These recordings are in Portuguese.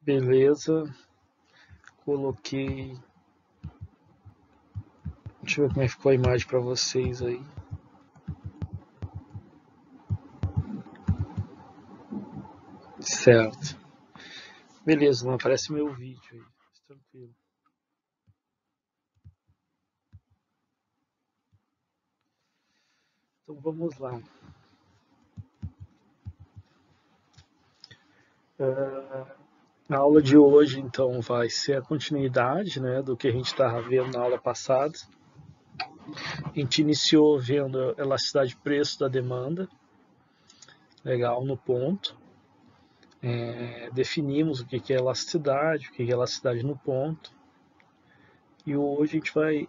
Beleza, coloquei. Deixa eu ver como é que ficou a imagem para vocês aí. Certo. Beleza, não aparece meu vídeo aí. Tranquilo. Então vamos lá. A aula de hoje, então, vai ser a continuidade, né, do que a gente estava vendo na aula passada. A gente iniciou vendo a elasticidade de preço da demanda. Legal, no ponto. Definimos o que é elasticidade, o que é elasticidade no ponto. E hoje a gente vai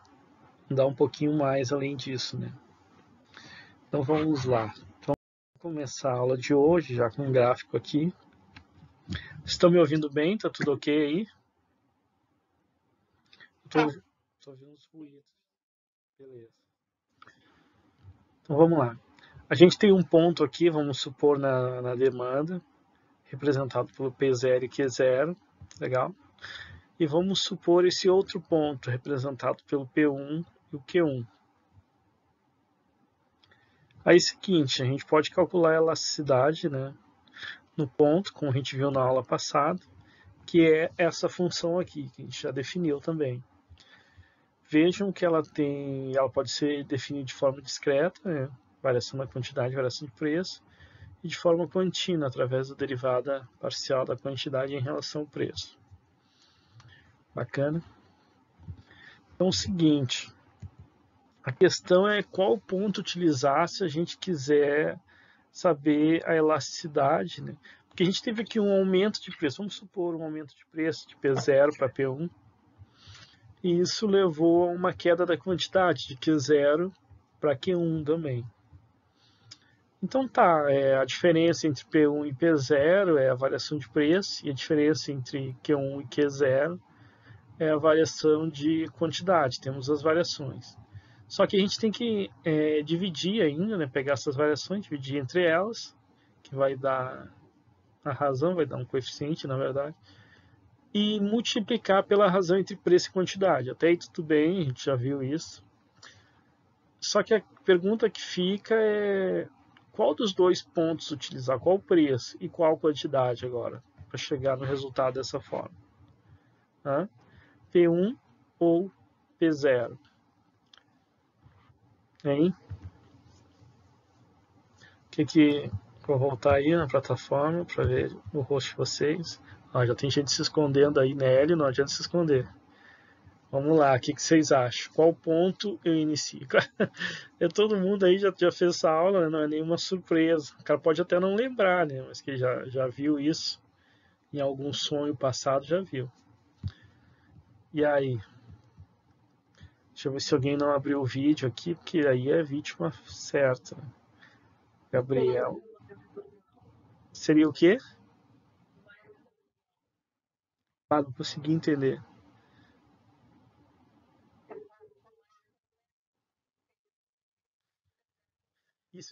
dar um pouquinho mais além disso, né? Então vamos lá. Então, vamos começar a aula de hoje já com um gráfico aqui. Estão me ouvindo bem? Tá tudo ok aí? Estou ouvindo os ruídos. Beleza. Então vamos lá. A gente tem um ponto aqui, vamos supor, na demanda, representado pelo P0 e Q0. Legal? E vamos supor esse outro ponto, representado pelo P1 e o Q1. Aí, seguinte, a gente pode calcular a elasticidade, né, no ponto, como a gente viu na aula passada, que é essa função aqui, que a gente já definiu também. Vejam que ela pode ser definida de forma discreta, né, variação da quantidade, variação de preço, e de forma contínua, através da derivada parcial da quantidade em relação ao preço. Bacana? Então, o seguinte, a questão é qual ponto utilizar se a gente quiser saber a elasticidade, né? Porque a gente teve aqui um aumento de preço, vamos supor um aumento de preço de P0 para P1, e isso levou a uma queda da quantidade de Q0 para Q1 também. Então tá, a diferença entre P1 e P0 é a variação de preço, e a diferença entre Q1 e Q0 é a variação de quantidade, temos as variações. Só que a gente tem que dividir ainda, né, pegar essas variações, dividir entre elas, que vai dar a razão, vai dar um coeficiente, na verdade, e multiplicar pela razão entre preço e quantidade. Até aí tudo bem, a gente já viu isso. Só que a pergunta que fica é qual dos dois pontos utilizar, qual o preço e qual quantidade agora, para chegar no resultado dessa forma. P1 ou P0? Hein? Vou voltar aí na plataforma para ver o rosto de vocês. Já tem gente se escondendo aí, Nelly, não adianta se esconder. Vamos lá, o que vocês acham? Qual ponto eu inicio? Todo mundo aí já fez essa aula, né? Não é nenhuma surpresa. O cara pode até não lembrar, né? Mas que já viu isso em algum sonho passado, já viu. E aí? Deixa eu ver se alguém não abriu o vídeo aqui, porque aí é vítima certa. Gabriel. Seria o quê? Não consegui entender.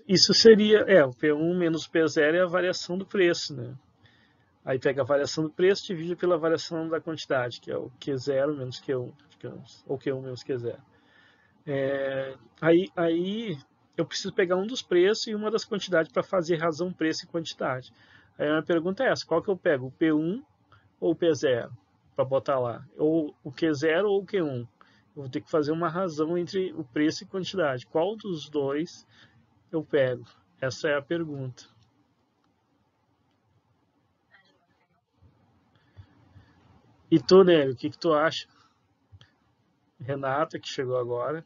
Isso seria, o P1 menos o P0 é a variação do preço, né? Aí pega a variação do preço, divide pela variação da quantidade, que é o Q0 menos Q1, digamos, ou Q1 menos Q0. Aí eu preciso pegar um dos preços e uma das quantidades para fazer razão preço e quantidade. Aí a minha pergunta é essa, qual que eu pego, o P1 ou o P0, para botar lá? Ou o Q0 ou o Q1? Eu vou ter que fazer uma razão entre o preço e quantidade. Qual dos dois eu pego? Essa é a pergunta. E tu, Nélio, o que tu acha? Renata, que chegou agora,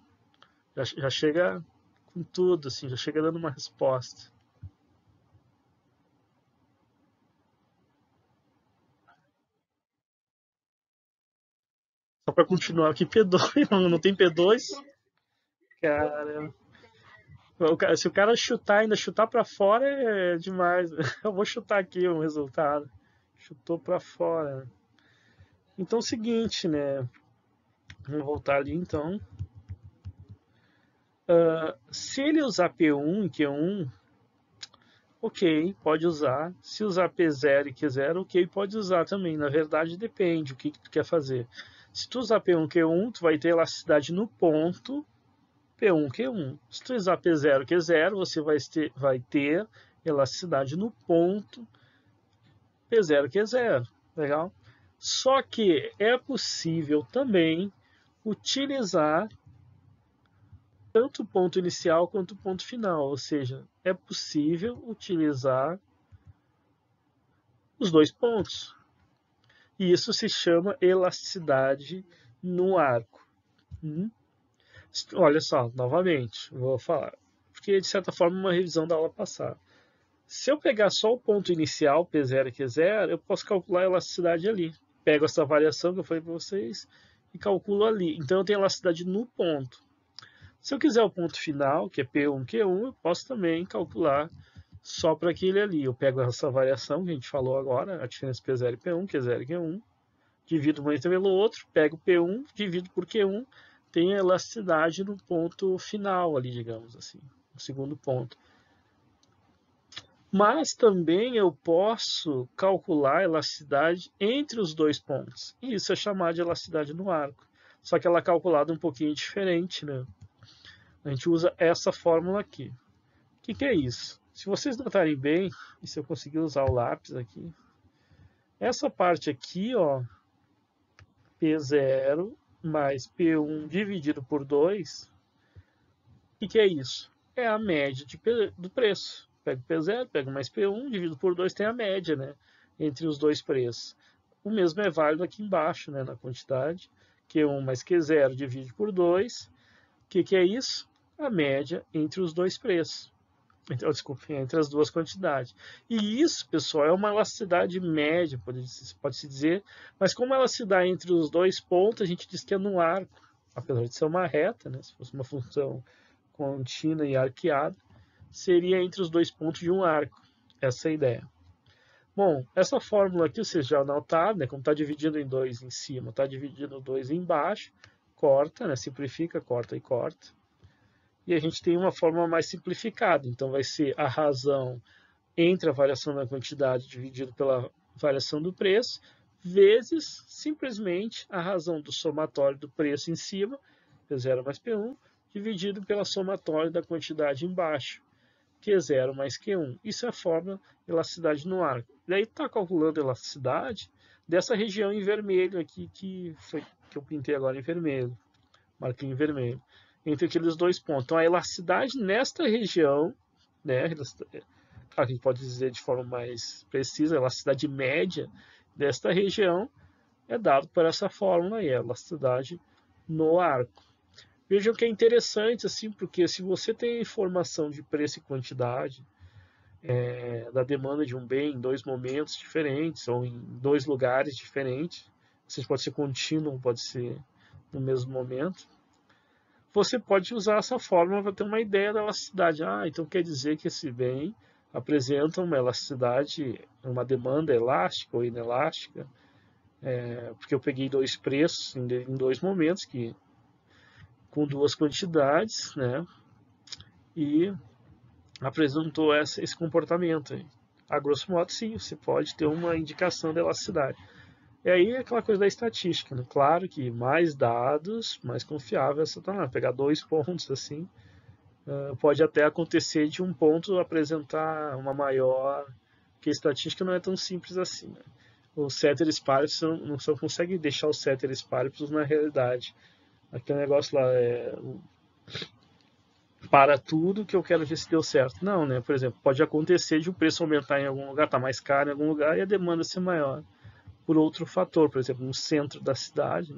já chega com tudo, assim, já chega dando uma resposta. Só para continuar aqui, P2, não tem P2? Cara, se o cara chutar, ainda chutar para fora é demais. Eu vou chutar aqui o resultado. Chutou para fora. Então é o seguinte, né? Vamos voltar ali então. Se ele usar P1 e Q1, ok, pode usar. Se usar P0 e Q0, ok, pode usar também. Na verdade, depende o que tu quer fazer. Se tu usar P1, Q1, tu vai ter elasticidade no ponto P1, Q1. Se tu usar P0, Q0, você vai ter elasticidade no ponto P0, Q0. Legal? Só que é possível também utilizar tanto o ponto inicial quanto o ponto final, ou seja, é possível utilizar os dois pontos. E isso se chama elasticidade no arco. Olha só, novamente, vou falar, porque de certa forma é uma revisão da aula passada. Se eu pegar só o ponto inicial, P0 e Q0, eu posso calcular a elasticidade ali. Pego essa variação que eu falei para vocês e calculo ali. Então eu tenho elasticidade no ponto. Se eu quiser o ponto final, que é P1, Q1, eu posso também calcular só para aquele ali. Eu pego essa variação que a gente falou agora, a diferença P0 e P1, Q0 e Q1, divido um pelo outro, pego P1, divido por Q1, tem a elasticidade no ponto final ali, digamos assim, no segundo ponto. Mas também eu posso calcular a elasticidade entre os dois pontos. E isso é chamado de elasticidade no arco. Só que ela é calculada um pouquinho diferente, né? A gente usa essa fórmula aqui. O que é isso? Se vocês notarem bem, e se eu conseguir usar o lápis aqui, essa parte aqui, ó, P0 mais P1 dividido por 2, o que é isso? É a média do preço. Pego P0, pego mais P1, divido por 2, tem a média, né? Entre os dois preços. O mesmo é válido aqui embaixo, né? Na quantidade. Q1 mais Q0 divide por 2. O que é isso? A média entre os dois preços. Então, desculpe, entre as duas quantidades. E isso, pessoal, é uma elasticidade média, pode-se dizer, mas como ela se dá entre os dois pontos, a gente diz que é no arco, apesar de ser uma reta, né? Se fosse uma função contínua e arqueada, seria entre os dois pontos de um arco. Essa é a ideia. Bom, essa fórmula aqui vocês já notaram, né? Como está dividido em 2 em cima, está dividido em 2 embaixo, corta, né? Simplifica, corta e corta. E a gente tem uma forma mais simplificada. Então vai ser a razão entre a variação da quantidade dividido pela variação do preço, vezes simplesmente a razão do somatório do preço em cima, P0 mais P1, dividido pela somatória da quantidade embaixo, Q0 mais Q1. Isso é a fórmula de elasticidade no arco. Daí está calculando a elasticidade dessa região em vermelho aqui, que eu pintei agora em vermelho, marquei em vermelho, entre aqueles dois pontos. Então a elasticidade nesta região, né, a gente pode dizer de forma mais precisa, a elasticidade média desta região é dado por essa fórmula aí, a elasticidade no arco. Vejam que é interessante, assim, porque se você tem informação de preço e quantidade da demanda de um bem em dois momentos diferentes ou em dois lugares diferentes, ou pode ser contínuo, pode ser no mesmo momento, você pode usar essa fórmula para ter uma ideia da elasticidade. Ah, então quer dizer que esse bem apresenta uma elasticidade, uma demanda elástica ou inelástica, porque eu peguei dois preços em dois momentos, com duas quantidades, né? E apresentou esse comportamento aí. A grosso modo, sim, você pode ter uma indicação da elasticidade. E aí é aquela coisa da estatística, né? Claro que mais dados, mais confiável essa tá lá. Pegar dois pontos assim, pode até acontecer de um ponto apresentar uma maior, porque a estatística não é tão simples assim, né? Os ceteris paribus não só consegue deixar os ceteris paribus na realidade. Aquele negócio lá é para tudo que eu quero ver se deu certo. Não, né? Por exemplo, pode acontecer de o preço aumentar em algum lugar, tá mais caro em algum lugar e a demanda ser maior por outro fator. Por exemplo, no centro da cidade,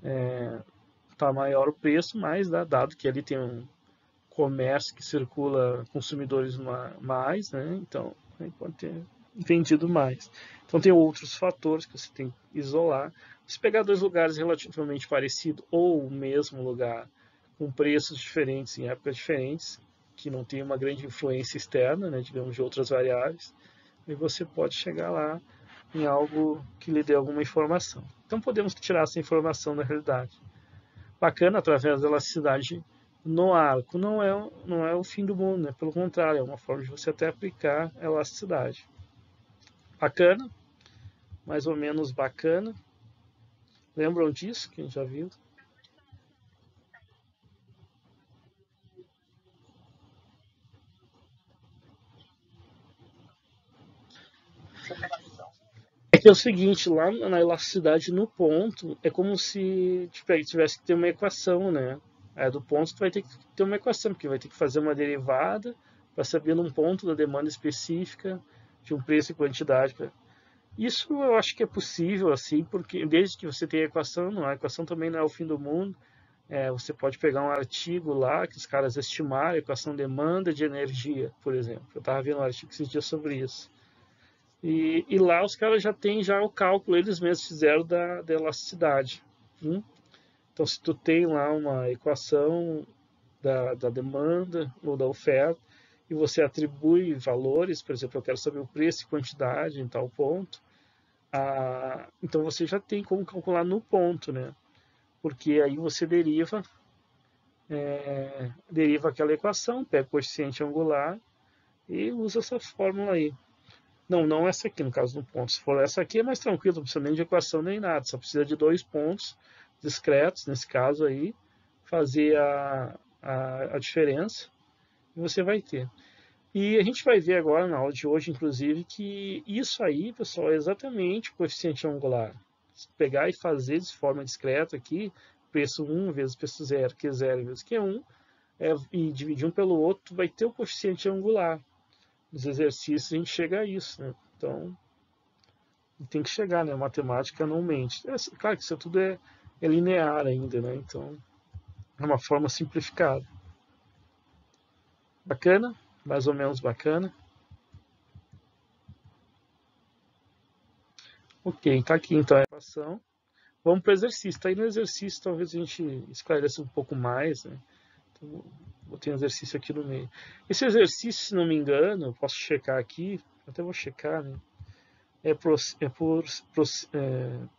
né? Tá maior o preço, mas dado que ali tem um comércio que circula consumidores mais, né? Então pode ter vendido mais. Então tem outros fatores que você tem que isolar. Se pegar dois lugares relativamente parecidos ou o mesmo lugar com preços diferentes em épocas diferentes, que não tem uma grande influência externa, né, digamos, de outras variáveis, e você pode chegar lá em algo que lhe dê alguma informação. Então podemos tirar essa informação da realidade. Bacana, através da elasticidade no arco não é o fim do mundo, né? Pelo contrário, é uma forma de você até aplicar elasticidade. Bacana, mais ou menos bacana. Lembram disso? Quem já viu? É que é o seguinte, lá na elasticidade no ponto, é como se tivesse que ter uma equação, né? Do ponto tu vai ter que ter uma equação, porque vai ter que fazer uma derivada para saber num ponto da demanda específica de um preço e quantidade. Isso eu acho que é possível, assim, porque desde que você tenha a equação, a equação também não é o fim do mundo. Você pode pegar um artigo lá que os caras estimaram a equação demanda de energia, por exemplo. Eu estava vendo um artigo esses dias sobre isso. E lá os caras já têm já o cálculo, eles mesmos fizeram da elasticidade. Hum? Então, se tu tem lá uma equação da demanda ou da oferta, e você atribui valores, por exemplo, eu quero saber o preço e quantidade em tal ponto, então você já tem como calcular no ponto, né? Porque aí você deriva aquela equação, pega o coeficiente angular e usa essa fórmula aí. Não, não essa aqui, no caso do ponto. Se for essa aqui é mais tranquilo, não precisa nem de equação nem nada, só precisa de dois pontos discretos, nesse caso aí, fazer a diferença e você vai ter. E a gente vai ver agora na aula de hoje, inclusive, que isso aí, pessoal, é exatamente o coeficiente angular. Se pegar e fazer de forma discreta aqui, preço 1 vezes preço 0, que é 0 vezes que é 1, e dividir um pelo outro, vai ter o coeficiente angular. Nos exercícios a gente chega a isso, né? Então, tem que chegar, né? A matemática não mente. Claro que isso tudo é linear ainda, né? Então, é uma forma simplificada. Bacana? Mais ou menos bacana. Ok, tá aqui então a equação. Vamos para o exercício. Tá aí no exercício, talvez a gente esclareça um pouco mais, né? Então, botei um exercício aqui no meio. Esse exercício, se não me engano, eu posso checar aqui, até vou checar, né?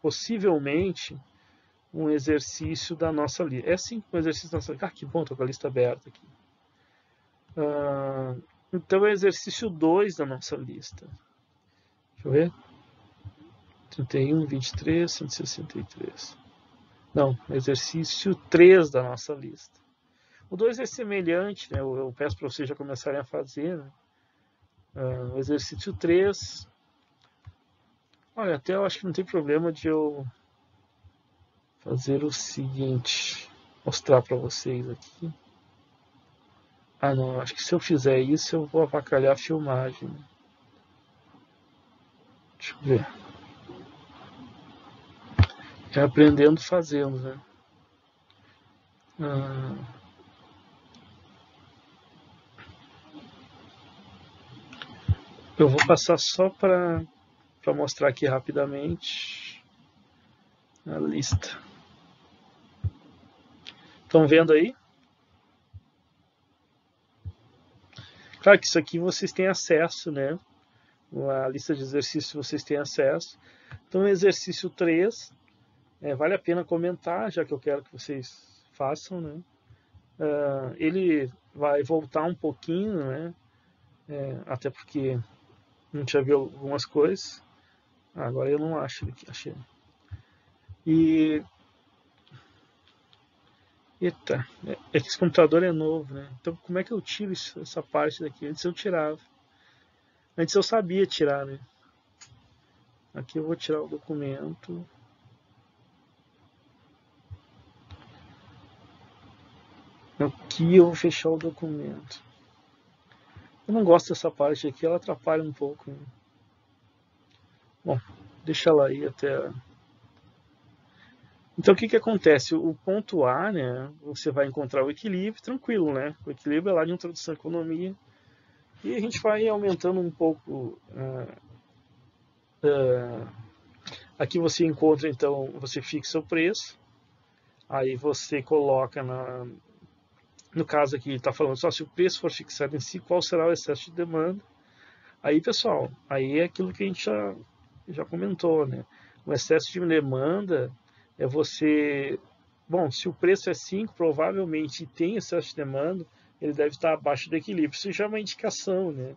Possivelmente um exercício da nossa lista. É sim, um exercício da nossa lista. Ah, que bom, estou com a lista aberta aqui. Então é o exercício 2 da nossa lista. Deixa eu ver. 31, 23, 163. Não, exercício 3 da nossa lista. O 2 é semelhante, né? Eu peço para vocês já começarem a fazer. Né? O exercício 3. Olha, até eu acho que não tem problema de eu fazer o seguinte. Mostrar para vocês aqui. Ah, não, acho que se eu fizer isso eu vou avacalhar a filmagem. Deixa eu ver. É aprendendo fazendo, né? Eu vou passar só para mostrar aqui rapidamente a lista. Estão vendo aí? Claro que isso aqui vocês têm acesso, né? A lista de exercícios vocês têm acesso. Então, exercício 3, vale a pena comentar, já que eu quero que vocês façam, né? Ele vai voltar um pouquinho, né? Até porque a gente já viu algumas coisas. Agora eu não acho ele aqui, achei. E eita, é que esse computador é novo, né? Então como é que eu tiro essa parte daqui? Antes eu tirava. Antes eu sabia tirar, né? Aqui eu vou tirar o documento. Aqui eu vou fechar o documento. Eu não gosto dessa parte aqui, ela atrapalha um pouco. Né? Bom, deixa ela aí até. Então o que que acontece? O ponto A, né? Você vai encontrar o equilíbrio, tranquilo, né? O equilíbrio é lá de introdução à economia. E a gente vai aumentando um pouco. Aqui você encontra, então, você fixa o preço. Aí você coloca no caso aqui, está falando só se o preço for fixado em si, qual será o excesso de demanda. Aí, pessoal, aí é aquilo que a gente já comentou, né? O excesso de demanda é você bom, se o preço é 5, provavelmente tem excesso de demanda, ele deve estar abaixo do equilíbrio. Isso já é uma indicação, né?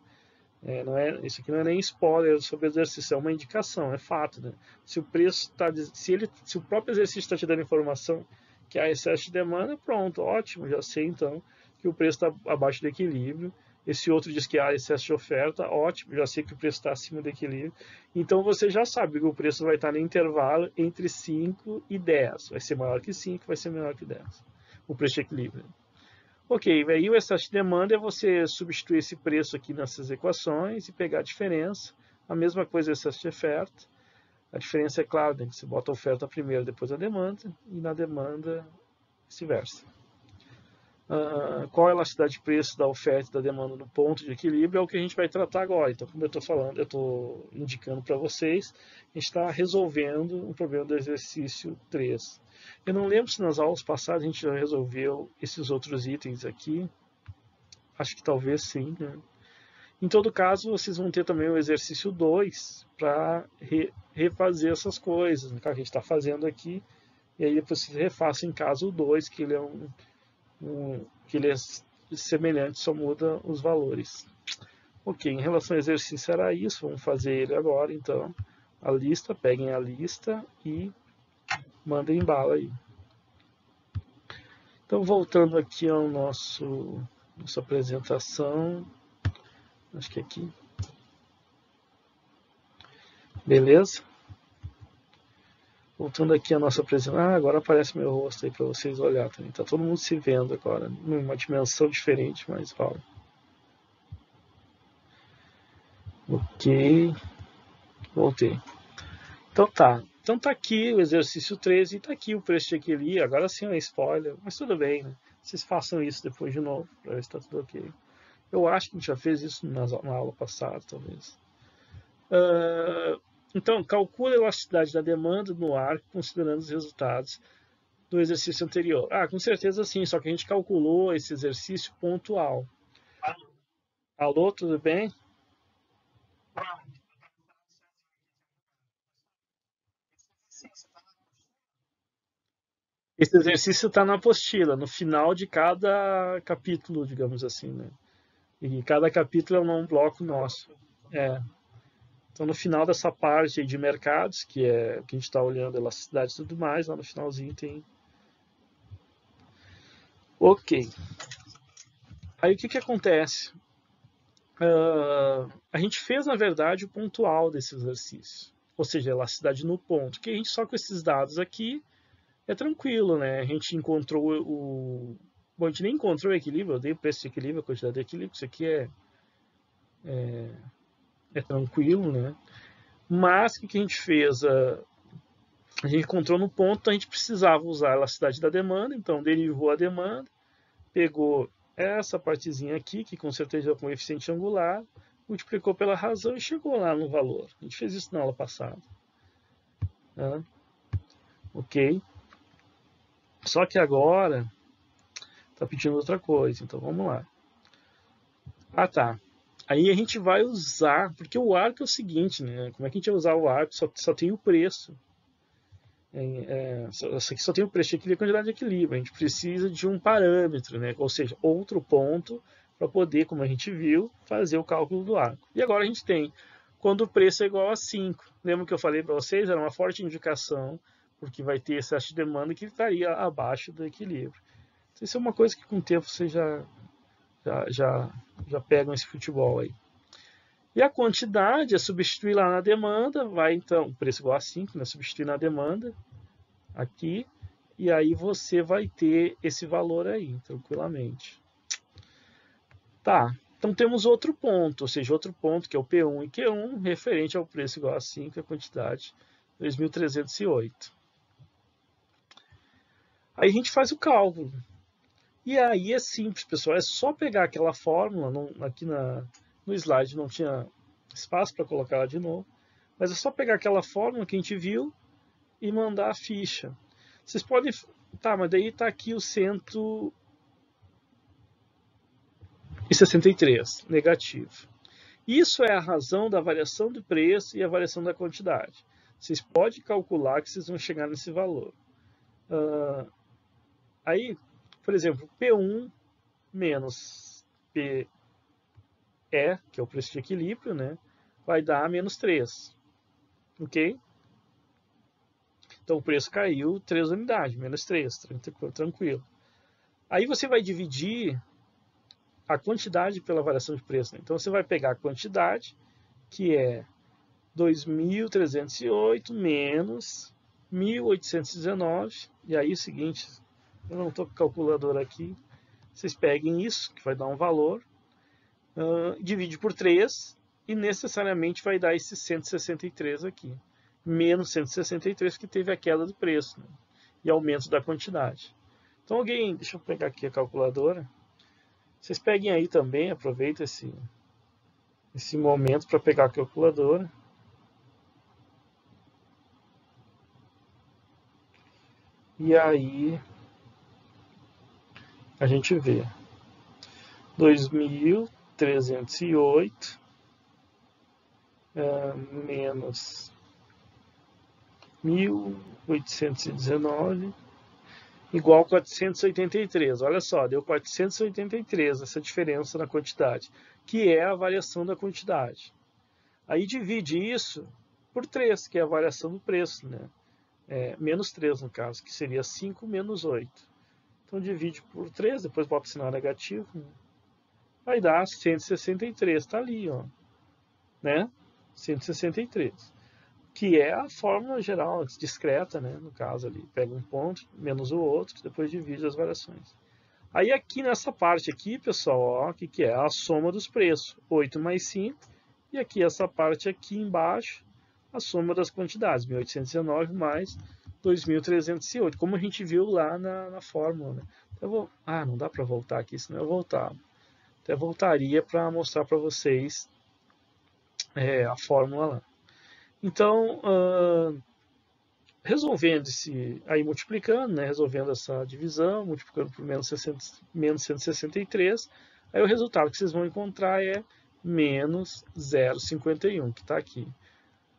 Isso aqui não é nem spoiler sobre o exercício, é uma indicação, é fato, né? Se o preço está, se o próprio exercício está te dando informação que há excesso de demanda, pronto, ótimo, já sei então que o preço está abaixo do equilíbrio. Esse outro diz que há excesso de oferta, ótimo, já sei que o preço está acima do equilíbrio. Então você já sabe que o preço vai estar no intervalo entre 5 e 10. Vai ser maior que 5, vai ser menor que 10. O preço de equilíbrio. Ok, aí o excesso de demanda é você substituir esse preço aqui nessas equações e pegar a diferença. A mesma coisa é excesso de oferta. A diferença é clara, né? Você bota a oferta primeiro, depois a demanda, e na demanda vice-versa. Qual a elasticidade de preço da oferta e da demanda no ponto de equilíbrio é o que a gente vai tratar agora. Então, como eu estou falando, eu estou indicando para vocês, a gente está resolvendo um problema do exercício 3. Eu não lembro se nas aulas passadas a gente já resolveu esses outros itens aqui. Acho que talvez sim, né? Em todo caso, vocês vão ter também o exercício 2 para refazer essas coisas, né, que a gente está fazendo aqui. E aí depois vocês refaçam em casa o 2, que ele é que ele é semelhante, só muda os valores. Ok, em relação ao exercício era isso, vamos fazer ele agora, então. A lista, peguem a lista e mandem bala aí. Então, voltando aqui ao nossa apresentação, acho que aqui. Beleza? Voltando aqui a nossa apresentação. Agora aparece meu rosto aí para vocês olharem também. Tá todo mundo se vendo agora, numa dimensão diferente, mas vale. Ok. Voltei. Então tá. Então tá aqui o exercício 13 e tá aqui o preço de equilíbrio. Agora sim é um spoiler, mas tudo bem, né? Vocês façam isso depois de novo, para ver se tá tudo ok. Eu acho que a gente já fez isso na aula passada, talvez. Então, calcule a elasticidade da demanda no arco, considerando os resultados do exercício anterior. Com certeza sim, só que a gente calculou esse exercício pontual. Alô, tudo bem? Esse exercício está na apostila, no final de cada capítulo, digamos assim, né? E cada capítulo é um bloco nosso. É. Então, no final dessa parte de mercados, que é o que a gente está olhando, elasticidade e tudo mais, lá no finalzinho tem. Ok. Aí o que acontece? A gente fez, na verdade, o pontual desse exercício. Ou seja, a elasticidade no ponto. Que a gente só com esses dados aqui é tranquilo, né? A gente encontrou o. Bom, a gente nem encontrou o equilíbrio, eu dei o preço de equilíbrio, a quantidade de equilíbrio, isso aqui é tranquilo, né? Mas o que a gente fez? A gente encontrou no ponto, então a gente precisava usar a elasticidade da demanda, então derivou a demanda, pegou essa partezinha aqui, que com certeza é o coeficiente angular, multiplicou pela razão e chegou lá no valor. A gente fez isso na aula passada. Né? Ok? Só que agora está pedindo outra coisa, então vamos lá. Tá. Aí a gente vai usar, porque o arco é o seguinte, né? Como é que a gente vai usar o arco? Só tem o preço. Só tem o preço de equilíbrio e a quantidade de equilíbrio. A gente precisa de um parâmetro, né? Ou seja, outro ponto para poder, como a gente viu, fazer o cálculo do arco. E agora a gente tem quando o preço é igual a 5. Lembra que eu falei para vocês? Era uma forte indicação, porque vai ter excesso de demanda que estaria abaixo do equilíbrio. Então, isso é uma coisa que com o tempo vocês já pegam esse futebol aí. E a quantidade é substituir lá na demanda, vai então, o preço igual a 5, né? Substituir na demanda, aqui, e aí você vai ter esse valor aí, tranquilamente. Tá, então temos outro ponto, ou seja, outro ponto que é o P1 e Q1, referente ao preço igual a 5, a quantidade 2.308. Aí a gente faz o cálculo. E aí é simples, pessoal, é só pegar aquela fórmula, aqui no slide não tinha espaço para colocar ela de novo, mas é só pegar aquela fórmula que a gente viu e mandar a ficha. Vocês podem. Tá, mas daí está aqui o 163, negativo. Isso é a razão da variação do preço e a variação da quantidade. Vocês podem calcular que vocês vão chegar nesse valor. Aí, por exemplo, P1 menos PE, que é o preço de equilíbrio, né, vai dar menos 3, ok? Então o preço caiu 3 unidades, menos 3, tranquilo. Aí você vai dividir a quantidade pela variação de preço, né? Então você vai pegar a quantidade, que é 2.308 menos 1.819, e aí é o seguinte, eu não estou com calculadora aqui, vocês peguem isso, que vai dar um valor, divide por 3 e necessariamente vai dar esse 163 aqui, menos 163 que teve a queda do preço, né? E aumento da quantidade. Então alguém, deixa eu pegar aqui a calculadora, vocês peguem aí também, aproveita esse momento para pegar a calculadora. E aí a gente vê 2.308 menos 1.819 igual 483. Olha só, deu 483 essa diferença na quantidade, que é a variação da quantidade. Aí divide isso por 3, que é a variação do preço, né? Menos 3 no caso, que seria 5 menos 8. Então divide por 3, depois bota o sinal negativo, né? Vai dar 163, está ali, ó, né? 163, que é a fórmula geral, discreta, né? No caso ali, pega um ponto, menos o outro, depois divide as variações. Aí aqui nessa parte aqui, pessoal, ó, o que é? A soma dos preços, 8 mais 5, e aqui essa parte aqui embaixo, a soma das quantidades, 1.819 mais 2.308, como a gente viu lá na fórmula, né? Não dá para voltar aqui, senão eu voltava. Até voltaria para mostrar para vocês a fórmula lá. Então, resolvendo aí multiplicando, né, resolvendo essa divisão, multiplicando por menos 163, aí o resultado que vocês vão encontrar é menos 0,51, que está aqui.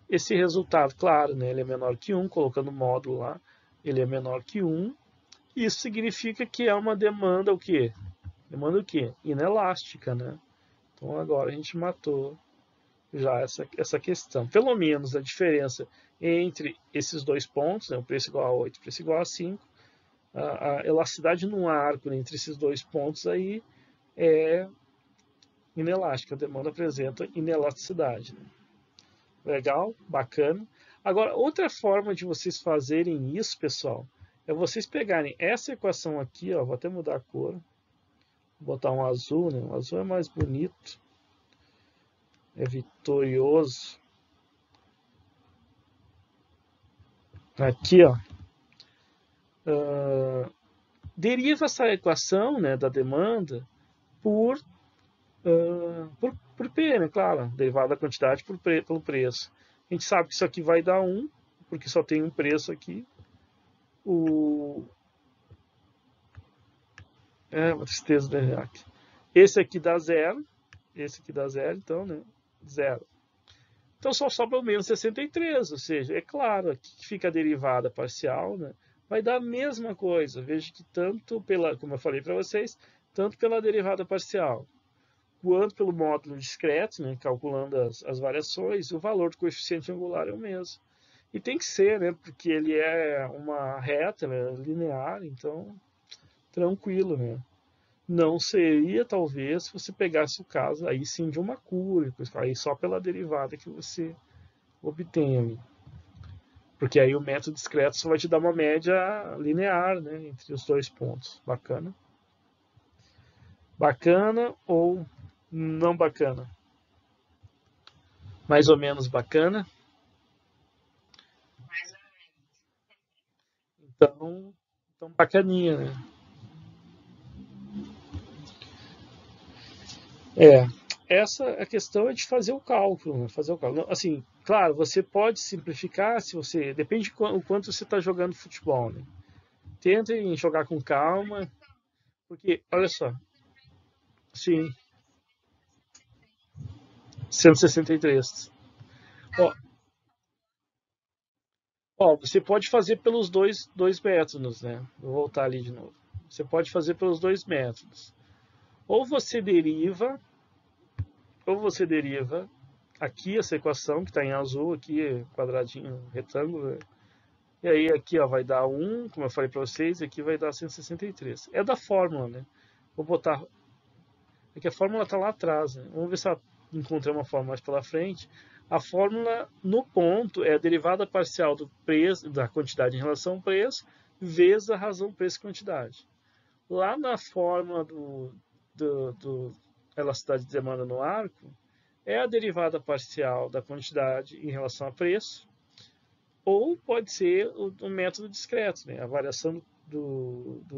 Esse resultado, claro, né, ele é menor que 1, colocando o módulo lá, ele é menor que 1. Isso significa que é uma demanda o quê? Demanda o quê? Inelástica, né? Então agora a gente matou já essa questão. Pelo menos a diferença entre esses dois pontos, né, o preço igual a 8 e o preço igual a 5, a elasticidade num arco entre esses dois pontos aí é inelástica. A demanda apresenta inelasticidade. Né? Legal? Bacana. Agora, outra forma de vocês fazerem isso, pessoal, é vocês pegarem essa equação aqui, ó, vou até mudar a cor, vou botar um azul, né? O azul é mais bonito, é vitorioso. Aqui, ó, deriva essa equação, né, da demanda por P, né, claro, derivada da quantidade pelo preço. A gente sabe que isso aqui vai dar 1, porque só tem um preço aqui. Uma tristeza da REAC. Esse aqui dá 0, então, né, 0. Então só sobra o menos 63, ou seja, é claro, aqui fica a derivada parcial, né, vai dar a mesma coisa. Veja que tanto como eu falei para vocês, tanto pela derivada parcial, quanto pelo módulo discreto, né, calculando as variações, o valor do coeficiente angular é o mesmo. E tem que ser, né, porque ele é uma reta, né, linear, então tranquilo, né. Não seria, talvez, se você pegasse o caso aí sim de uma curva, aí só pela derivada que você obtém. Porque aí o método discreto só vai te dar uma média linear, né, entre os dois pontos. Bacana? Bacana ou não bacana? Mais ou menos bacana? Então bacaninha, né? Essa a questão é de fazer o cálculo, né? Fazer o cálculo. Assim, claro, você pode simplificar se você, depende o quanto você está jogando futebol, né? Tentem jogar com calma, porque olha só, sim, 163. Ó, ó, você pode fazer pelos dois métodos, né? Vou voltar ali de novo. Você pode fazer pelos dois métodos. Ou você deriva aqui essa equação que está em azul, aqui quadradinho, retângulo, e aí aqui ó, vai dar 1, como eu falei para vocês, e aqui vai dar 163. É da fórmula, né? Vou botar... É que a fórmula está lá atrás, né? Vamos ver se eu encontrei uma fórmula mais pela frente. A fórmula no ponto é a derivada parcial do preço, da quantidade em relação ao preço, vezes a razão preço-quantidade. Lá na fórmula do elasticidade de demanda no arco, é a derivada parcial da quantidade em relação a preço, ou pode ser o método discreto, né? A variação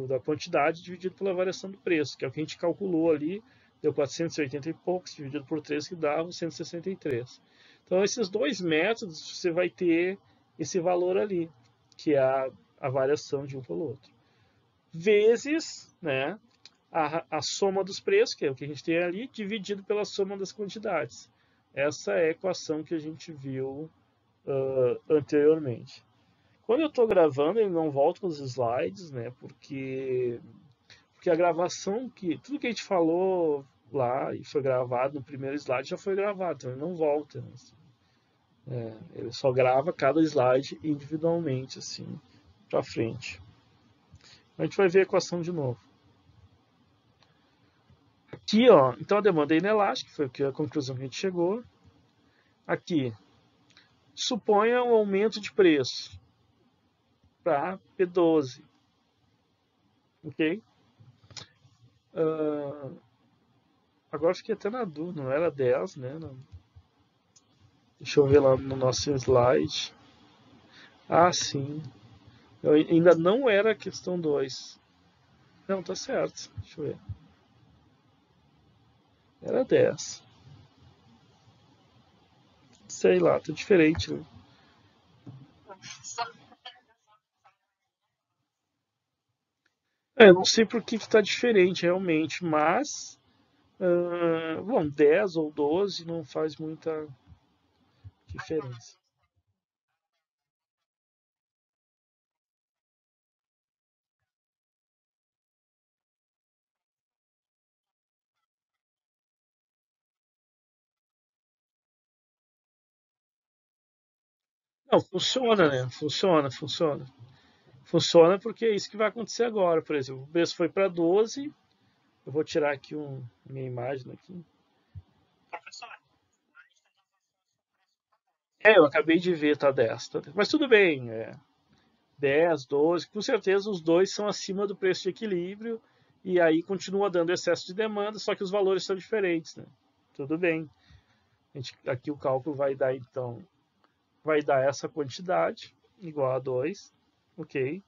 da quantidade dividido pela variação do preço, que é o que a gente calculou ali, deu 480 e poucos, dividido por 3, que dava 163. Então, esses dois métodos, você vai ter esse valor ali, que é a variação de um pelo outro. Vezes, né, a soma dos preços, que é o que a gente tem ali, dividido pela soma das quantidades. Essa é a equação que a gente viu anteriormente. Quando eu estou gravando, eu não volto com os slides, né? Porque a gravação, tudo que a gente falou lá e foi gravado no primeiro slide já foi gravado, então ele não volta. Né? Ele só grava cada slide individualmente, assim, para frente. A gente vai ver a equação de novo. Aqui, ó, então a demanda é inelástica, foi a conclusão que a gente chegou. Aqui, suponha um aumento de preço para P12. Ok? Agora fiquei até na dúvida, não era 10, né? Não. Deixa eu ver lá no nosso slide. Ah, sim. Eu ainda não era a questão 2. Não, tá certo. Deixa eu ver. Era 10. Sei lá, tá diferente, né? Eu não sei por que tá diferente realmente, mas bom, 10 ou 12 não faz muita diferença. Não, funciona, né? Funciona. Funciona porque é isso que vai acontecer agora, por exemplo. O preço foi para 12. Eu vou tirar aqui minha imagem aqui. Eu acabei de ver, tá 10. Mas tudo bem, 10, 12, com certeza os dois são acima do preço de equilíbrio e aí continua dando excesso de demanda, só que os valores são diferentes, né? Tudo bem. Aqui o cálculo vai dar, então, vai dar essa quantidade, igual a 2, ok?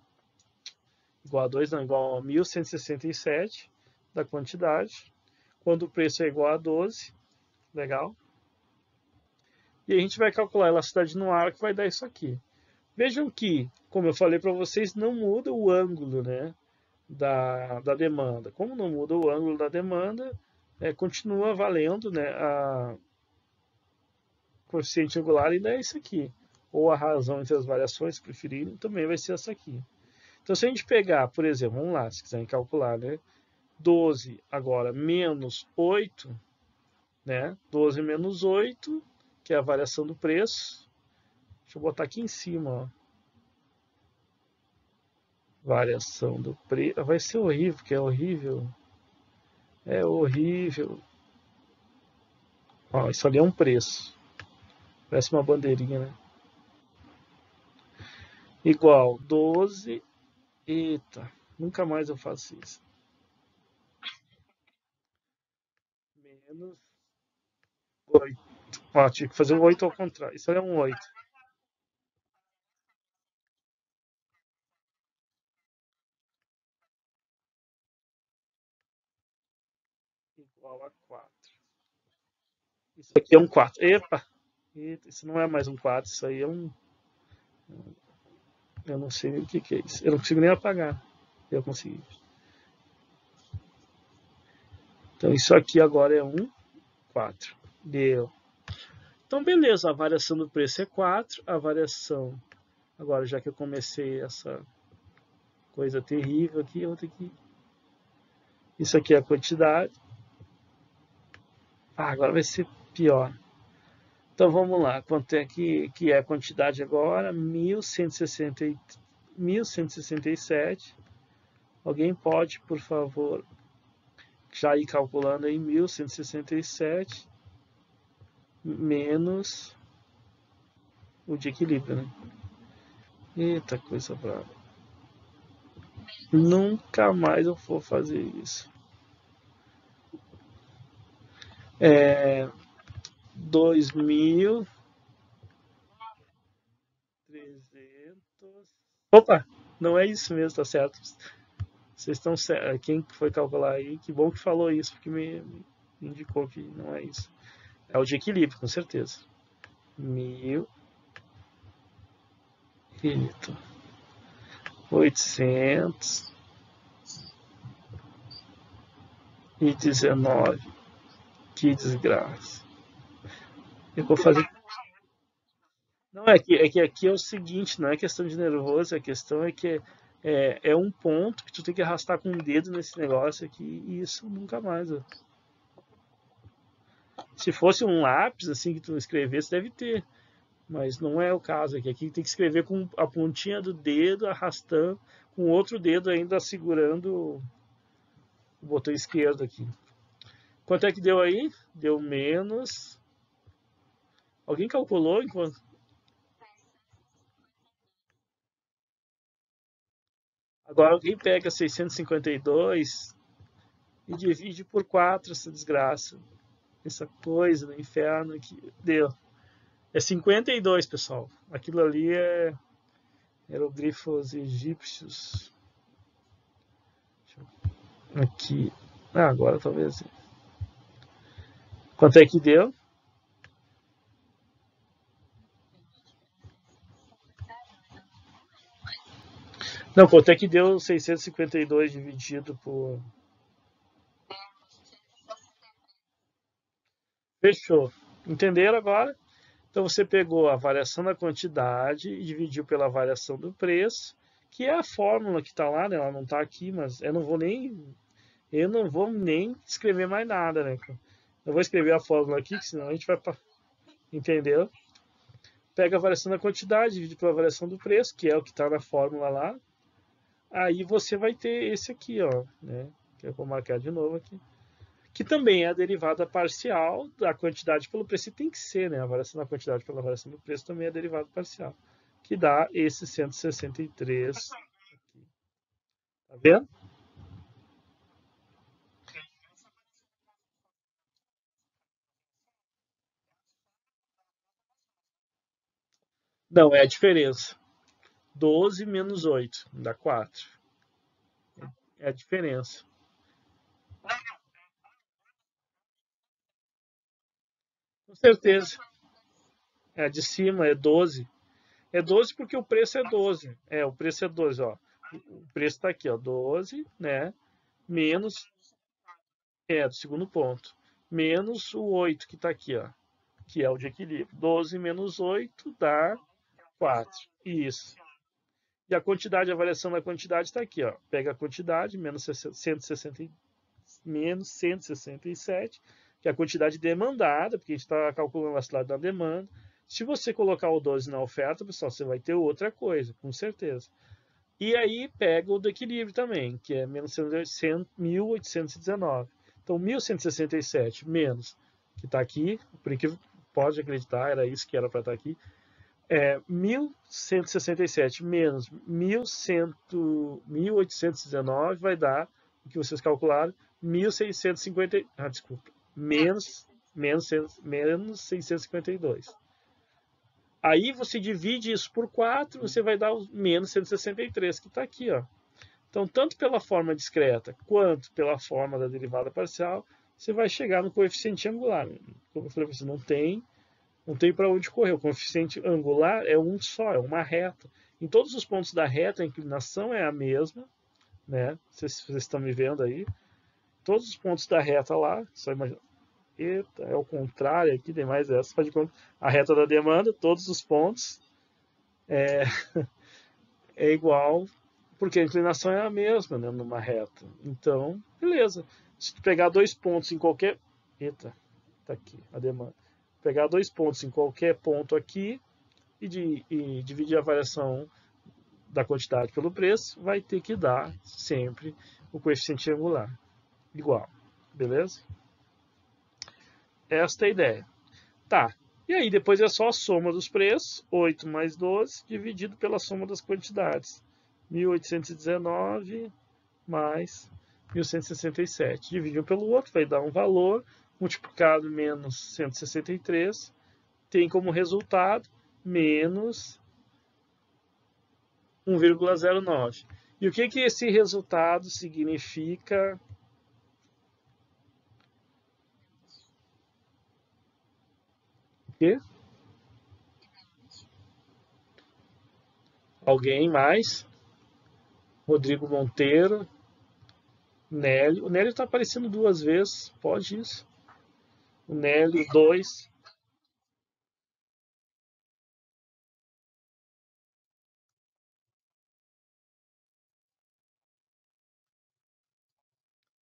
Igual a 2, não, igual a 1.167 da quantidade, quando o preço é igual a 12, legal? E a gente vai calcular a elasticidade no ar, que vai dar isso aqui. Vejam que, como eu falei para vocês, não muda o ângulo, né, da demanda. Como não muda o ângulo da demanda, continua valendo, né, a coeficiente angular ainda é isso aqui. Ou a razão entre as variações, se preferirem, também vai ser essa aqui. Então, se a gente pegar, por exemplo, vamos lá, se quiserem calcular, né, 12 agora menos 8, né, 12 menos 8, que é a variação do preço. Deixa eu botar aqui em cima, ó. Variação do preço. Vai ser horrível, porque é horrível. É horrível. Ó, isso ali é um preço. Parece uma bandeirinha, né? Igual 12. Eita, nunca mais eu faço isso. Menos 8. Ó, tinha que fazer o 8 ao contrário. Isso ali é um 8. Igual a 4. Isso aqui é um 4. Epa! Eita, isso não é mais um 4. Isso aí é um. Eu não sei o que é isso. Eu não consigo nem apagar. Eu consegui. Então isso aqui agora é um 4. Deu. Então, beleza, a variação do preço é 4, a variação. Agora, já que eu comecei essa coisa terrível aqui, eu vou ter que Isso aqui é a quantidade. Ah, agora vai ser pior. Então vamos lá. Quanto é que é a quantidade agora? 1167. Alguém pode, por favor, já ir calculando aí 1167 menos o de equilíbrio, né? Eita, coisa brava. Nunca mais eu vou fazer isso. 2.300. Opa, não é isso mesmo, tá certo. Vocês estão certos. Quem foi calcular aí, que bom que falou isso, porque me indicou que não é isso. É o de equilíbrio, com certeza. 1.819. Que desgraça. Eu vou fazer. Não, é que aqui é o seguinte, não é questão de nervoso, a questão é que é um ponto que tu tem que arrastar com o dedo nesse negócio aqui, e isso nunca mais. Ó. Se fosse um lápis, assim, que tu escrevesse, deve ter. Mas não é o caso aqui. Aqui tem que escrever com a pontinha do dedo, arrastando, com o outro dedo ainda segurando o botão esquerdo aqui. Quanto é que deu aí? Deu menos. Alguém calculou enquanto. Agora alguém pega 652 e divide por 4 essa desgraça. Essa coisa do inferno aqui. Deu. É 52, pessoal. Aquilo ali é hieroglifos egípcios. Aqui. Ah, agora talvez. Quanto é que deu? Não, quanto é que deu 652 dividido por. Fechou. Entenderam agora? Então você pegou a variação da quantidade e dividiu pela variação do preço, que é a fórmula que está lá, né? Ela não está aqui, mas eu não vou nem escrever mais nada, né? Eu vou escrever a fórmula aqui, que senão a gente vai. Entendeu? Pega a variação da quantidade, divide pela variação do preço, que é o que está na fórmula lá. Aí você vai ter esse aqui, ó, né? Que eu vou marcar de novo aqui. Que também é a derivada parcial da quantidade pelo preço, e tem que ser, né? A variação da quantidade pela variação do preço também é a derivada parcial, que dá esse 163. Tá vendo? Não, é a diferença. 12 menos 8 dá 4. É a diferença. Com certeza. É a de cima, é 12. É 12 porque o preço é 12. O preço é 12, ó. O preço está aqui, ó, 12, né? Menos, do segundo ponto. Menos o 8 que está aqui, ó. Que é o de equilíbrio. 12 menos 8 dá 4. Isso. E a quantidade, a variação da quantidade está aqui, ó. Pega a quantidade, menos 167, que é a quantidade demandada, porque a gente está calculando a velocidade da demanda. Se você colocar o 12 na oferta, pessoal, você vai ter outra coisa, com certeza. E aí pega o do equilíbrio também, que é menos 1.819. Então, 1.167 menos, que está aqui, por incrível que pode acreditar, era isso que era para estar aqui, 1.167 menos 1.819 vai dar o que vocês calcularam, 1.650. Ah, desculpa. Menos 652. Aí você divide isso por 4, você vai dar o menos 163, que está aqui, ó. Então, tanto pela forma discreta quanto pela forma da derivada parcial, você vai chegar no coeficiente angular. Como eu falei, você não tem para onde correr. O coeficiente angular é um só, é uma reta. Em todos os pontos da reta, a inclinação é a mesma, né? Vocês estão me vendo aí. Todos os pontos da reta lá, só imagina. Eita, é o contrário aqui, tem mais essa. Faz de conta. A reta da demanda, todos os pontos é igual porque a inclinação é a mesma, né, numa reta. Então, beleza. Se tu pegar dois pontos em qualquer... Eita, tá aqui a demanda. Pegar dois pontos em qualquer ponto aqui e dividir a variação da quantidade pelo preço, vai ter que dar sempre o coeficiente angular igual. Beleza? Esta é a ideia. Tá. E aí depois é só a soma dos preços, 8 mais 12, dividido pela soma das quantidades. 1819 mais 1167. Divide um pelo outro, vai dar um valor, multiplicado menos 163, tem como resultado menos 1,09. E o que que esse resultado significa? O quê? Alguém mais? Rodrigo Monteiro, Nélio. O Nélio está aparecendo duas vezes, pode isso? O Nélio 2.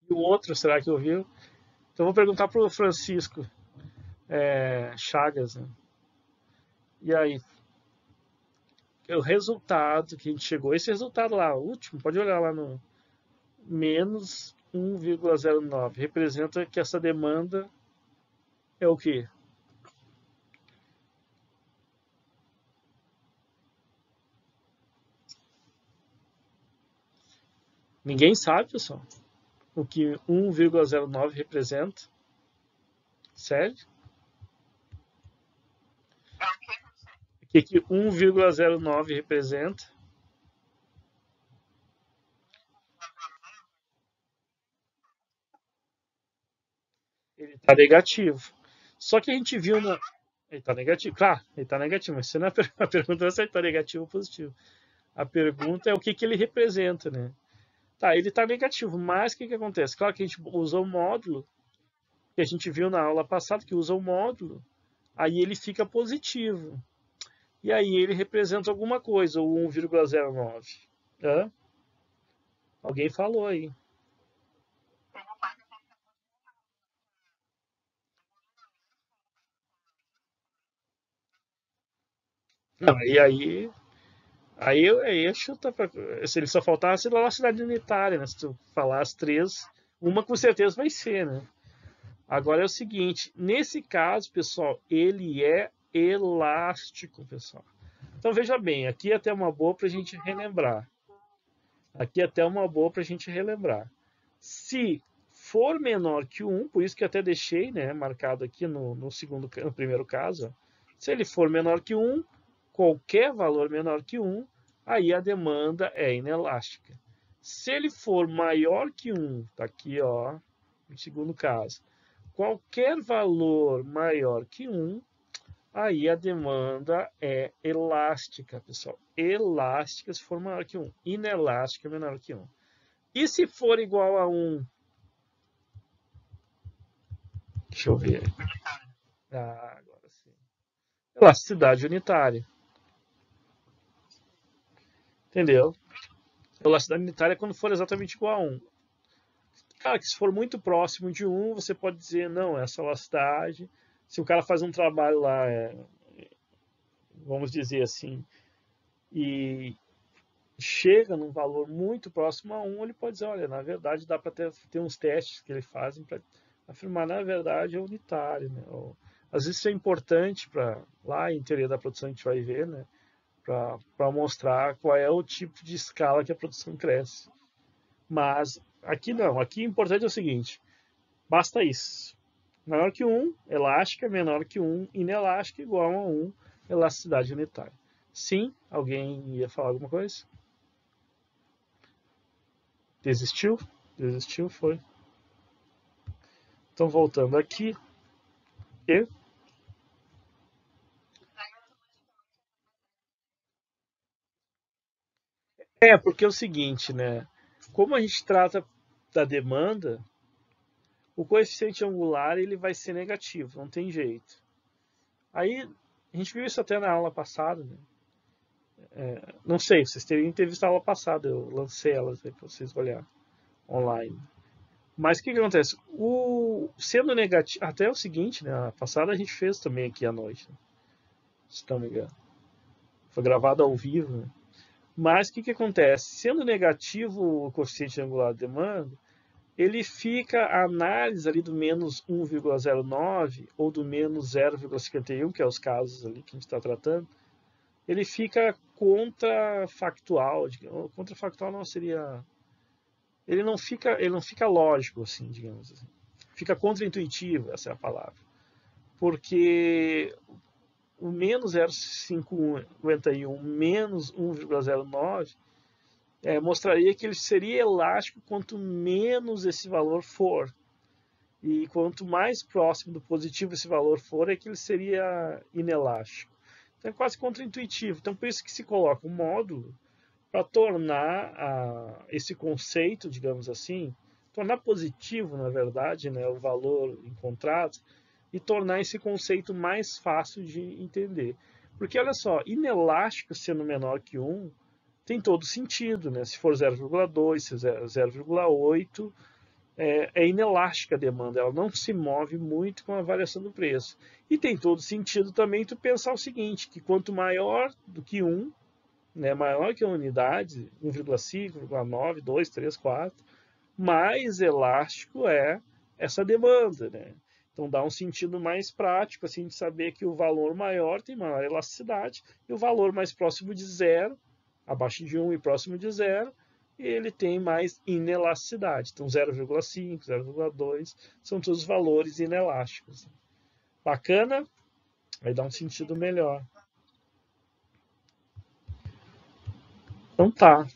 E o outro, será que ouviu? Então vou perguntar para o Francisco Chagas, né? E aí, o resultado que a gente chegou, esse resultado lá, o último, pode olhar lá no menos 1,09, representa que essa demanda é o quê? Ninguém sabe, pessoal, o que 1,09 representa. Sério? O que 1,09 representa? Ele está negativo. Só que a gente viu na. Ele está negativo, claro, ele está negativo, mas você não é a pergunta não é se ele está negativo ou positivo. A pergunta é o que, que ele representa, né? Tá, ele está negativo, mas o que, que acontece? Claro que a gente usa o módulo, que a gente viu na aula passada, que usa o módulo, aí ele fica positivo. E aí ele representa alguma coisa, o 1,09. Hã? Alguém falou aí. Não, e aí chuta pra, se ele só faltasse velocidade unitária, né? Se tu falar as três, uma com certeza vai ser, né? Agora é o seguinte, nesse caso, pessoal, ele é elástico, pessoal. Então veja bem, aqui é até uma boa para a gente relembrar. Aqui é até uma boa para a gente relembrar. Se for menor que 1, por isso que eu até deixei, né, marcado aqui no primeiro caso, ó, se ele for menor que 1, qualquer valor menor que 1, aí a demanda é inelástica. Se ele for maior que 1, tá aqui, ó, no segundo caso, qualquer valor maior que 1, aí a demanda é elástica, pessoal. Elástica se for maior que 1. Inelástica menor que 1. E se for igual a 1? Deixa eu ver. Ah, agora sim. Elasticidade unitária. Entendeu? Elasticidade unitária é quando for exatamente igual a 1. Cara, que se for muito próximo de 1, você pode dizer, não, essa elasticidade. Se o cara faz um trabalho lá, vamos dizer assim, e chega num valor muito próximo a 1, ele pode dizer, olha, na verdade dá para ter uns testes que ele fazem para afirmar, na verdade, é unitário. Né? Ou, às vezes isso é importante para, lá em teoria da produção a gente vai ver, né? Para mostrar qual é o tipo de escala que a produção cresce. Mas aqui não, aqui o importante é o seguinte, basta isso. Maior que 1, elástica, menor que 1, inelástica, igual a 1, elasticidade unitária. Sim, alguém ia falar alguma coisa? Desistiu? Desistiu, foi. Então, voltando aqui. E, porque é o seguinte, né? Como a gente trata da demanda, o coeficiente angular ele vai ser negativo, não tem jeito. Aí, a gente viu isso até na aula passada, né? Não sei, vocês teriam que ter visto a aula passada, eu lancei elas aí para vocês olhar online. Mas o que, que acontece? Sendo negativo, até é o seguinte, né? A passada a gente fez também aqui à noite, né? Se não me engano. Foi gravado ao vivo, né? Mas o que, que acontece? Sendo negativo o coeficiente angular de demanda, ele fica a análise ali do menos 1,09 ou do menos 0,51, que é os casos ali que a gente está tratando, ele fica contrafactual. Contrafactual não seria. Ele não fica lógico, assim, digamos assim. Fica contraintuitivo, essa é a palavra. Porque o menos 0,51 menos 1,09 mostraria que ele seria elástico quanto menos esse valor for. E quanto mais próximo do positivo esse valor for, é que ele seria inelástico. Então é quase contraintuitivo. Então por isso que se coloca um módulo para tornar esse conceito, digamos assim, tornar positivo, na verdade, né, o valor encontrado, e tornar esse conceito mais fácil de entender. Porque olha só, inelástico sendo menor que 1, tem todo sentido, né? Se for 0,2, se 0,8, é inelástica a demanda, ela não se move muito com a variação do preço. E tem todo sentido também tu pensar o seguinte, que quanto maior do que 1, né, maior que a unidade, 1,5, 1,9, 2, 3, 4, mais elástico é essa demanda, né? Então dá um sentido mais prático, assim, de saber que o valor maior tem maior elasticidade e o valor mais próximo de zero, abaixo de 1 e próximo de zero, ele tem mais inelasticidade. Então 0,5, 0,2 são todos valores inelásticos. Bacana? Aí dá um sentido melhor. Então tá.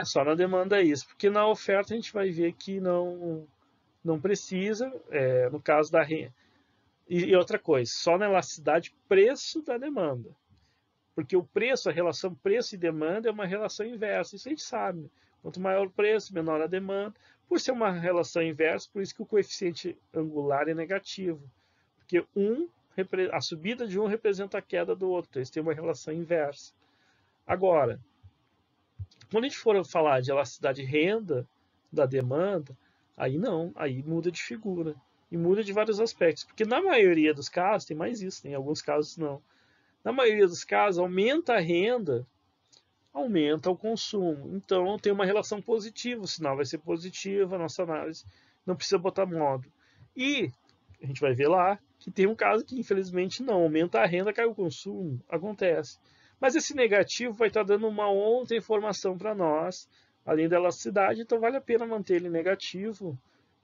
Só na demanda é isso, porque na oferta a gente vai ver que não precisa, no caso da renda. E outra coisa, só na elasticidade preço da demanda. Porque o preço, a relação preço e demanda é uma relação inversa, isso a gente sabe. Quanto maior o preço, menor a demanda. Por ser uma relação inversa, por isso que o coeficiente angular é negativo. Porque a subida de um representa a queda do outro, eles têm uma relação inversa. Agora, quando a gente for falar de elasticidade renda da demanda, aí não, aí muda de figura. E muda de vários aspectos. Porque na maioria dos casos, tem mais isso, em alguns casos não. Na maioria dos casos, aumenta a renda, aumenta o consumo. Então tem uma relação positiva, o sinal vai ser positivo, a nossa análise não precisa botar modo. E a gente vai ver lá que tem um caso que infelizmente não, aumenta a renda, cai o consumo, acontece. Mas esse negativo vai estar dando uma outra informação para nós, além da elasticidade, então vale a pena manter ele negativo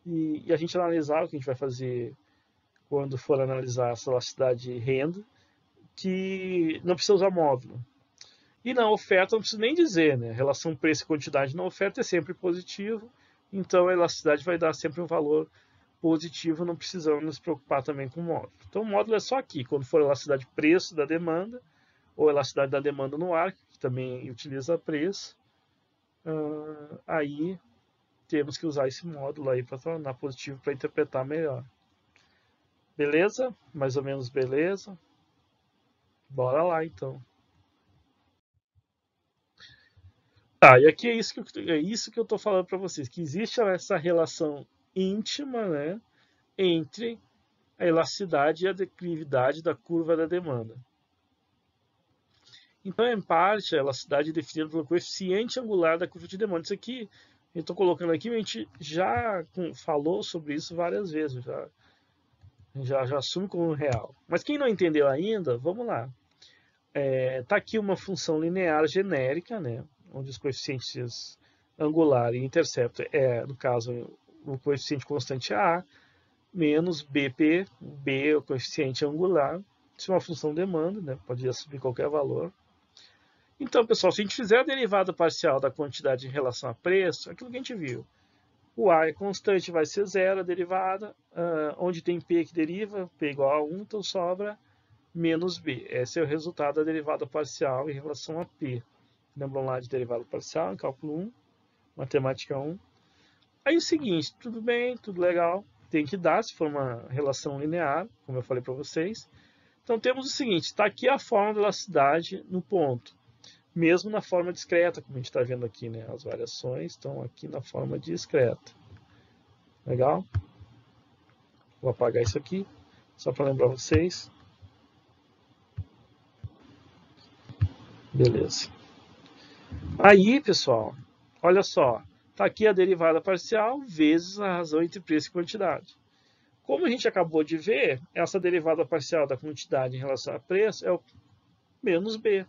e a gente analisar o que a gente vai fazer quando for analisar essa elasticidade e renda, que não precisa usar módulo. E na oferta não preciso nem dizer, né? A relação preço e quantidade na oferta é sempre positivo, então a elasticidade vai dar sempre um valor positivo, não precisamos nos preocupar também com o módulo. Então o módulo é só aqui, quando for elasticidade preço da demanda, ou elasticidade da demanda no ar, que também utiliza preço, aí temos que usar esse módulo aí para tornar positivo, para interpretar melhor. Beleza? Mais ou menos beleza? Bora lá então. Tá, e aqui é isso que eu estou falando para vocês, que existe essa relação íntima, né, entre a elasticidade e a declividade da curva da demanda. Então, em parte, a elasticidade é definida pelo coeficiente angular da curva de demanda. Isso aqui, eu estou colocando aqui, a gente já falou sobre isso várias vezes, já assume como real. Mas quem não entendeu ainda, vamos lá. Tá aqui uma função linear genérica, né, onde os coeficientes angular e intercepto no caso, o coeficiente constante A, menos BP, B é o coeficiente angular, isso é uma função demanda, né, pode assumir qualquer valor. Então, pessoal, se a gente fizer a derivada parcial da quantidade em relação a preço, aquilo que a gente viu, o A é constante, vai ser zero a derivada, onde tem P que deriva, P igual a 1, então sobra menos B. Esse é o resultado da derivada parcial em relação a P. Lembram lá de derivada parcial em cálculo 1, matemática 1. Aí o seguinte, tudo bem, tudo legal, tem que dar se for uma relação linear, como eu falei para vocês. Então temos o seguinte, está aqui a forma da elasticidade no ponto, mesmo na forma discreta, como a gente está vendo aqui, né? As variações estão aqui na forma discreta. Legal? Vou apagar isso aqui, só para lembrar vocês. Beleza. Aí, pessoal, olha só, está aqui a derivada parcial vezes a razão entre preço e quantidade. Como a gente acabou de ver, essa derivada parcial da quantidade em relação a preço é o menos B,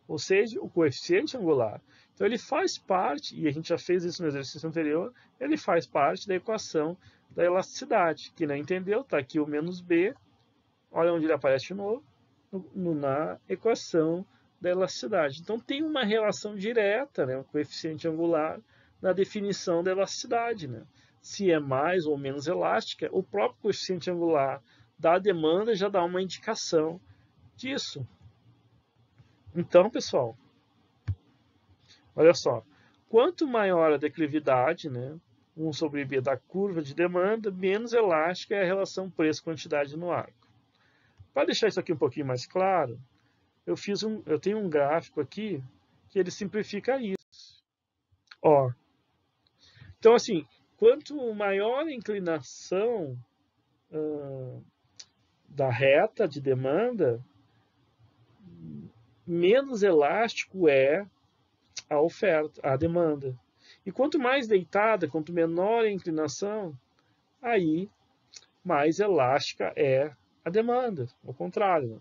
ou seja, o coeficiente angular. Então ele faz parte, e a gente já fez isso no exercício anterior, ele faz parte da equação da elasticidade. Quem não entendeu, está aqui o menos B, olha onde ele aparece de novo, na equação da elasticidade. Então tem uma relação direta, né, o coeficiente angular, na definição da elasticidade. Né? Se é mais ou menos elástica, o próprio coeficiente angular da demanda já dá uma indicação disso. Então, pessoal, olha só, quanto maior a declividade, né, 1 sobre B da curva de demanda, menos elástica é a relação preço-quantidade no arco. Para deixar isso aqui um pouquinho mais claro, eu tenho um gráfico aqui que ele simplifica isso. Ó, então, assim, quanto maior a inclinação da reta de demanda, menos elástico é a oferta, a demanda. E quanto mais deitada, quanto menor a inclinação, aí mais elástica é a demanda, ao contrário. Né?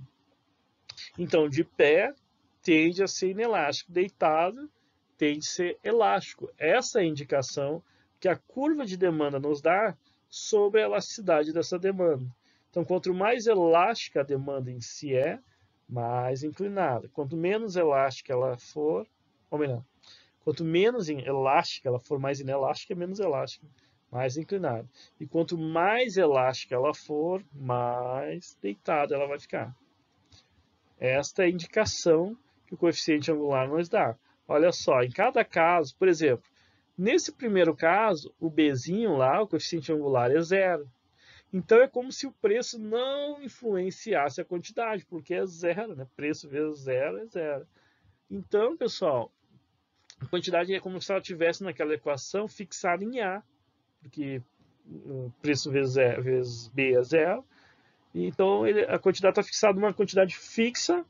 Então, de pé, tende a ser inelástico, deitado, tende a ser elástico. Essa é a indicação que a curva de demanda nos dá sobre a elasticidade dessa demanda. Então, quanto mais elástica a demanda em si é, mais inclinada. Quanto menos elástica ela for, ou melhor, quanto menos elástica ela for, mais inelástica, menos elástica, mais inclinada. E quanto mais elástica ela for, mais deitada ela vai ficar. Esta é a indicação que o coeficiente angular nos dá. Olha só, em cada caso, por exemplo, nesse primeiro caso, o Bzinho lá, o coeficiente angular é zero. Então é como se o preço não influenciasse a quantidade, porque é zero, né? Preço vezes zero é zero. Então, pessoal, a quantidade é como se ela estivesse naquela equação fixada em A, porque preço vezes B é zero. Então a quantidade está fixada numa quantidade fixa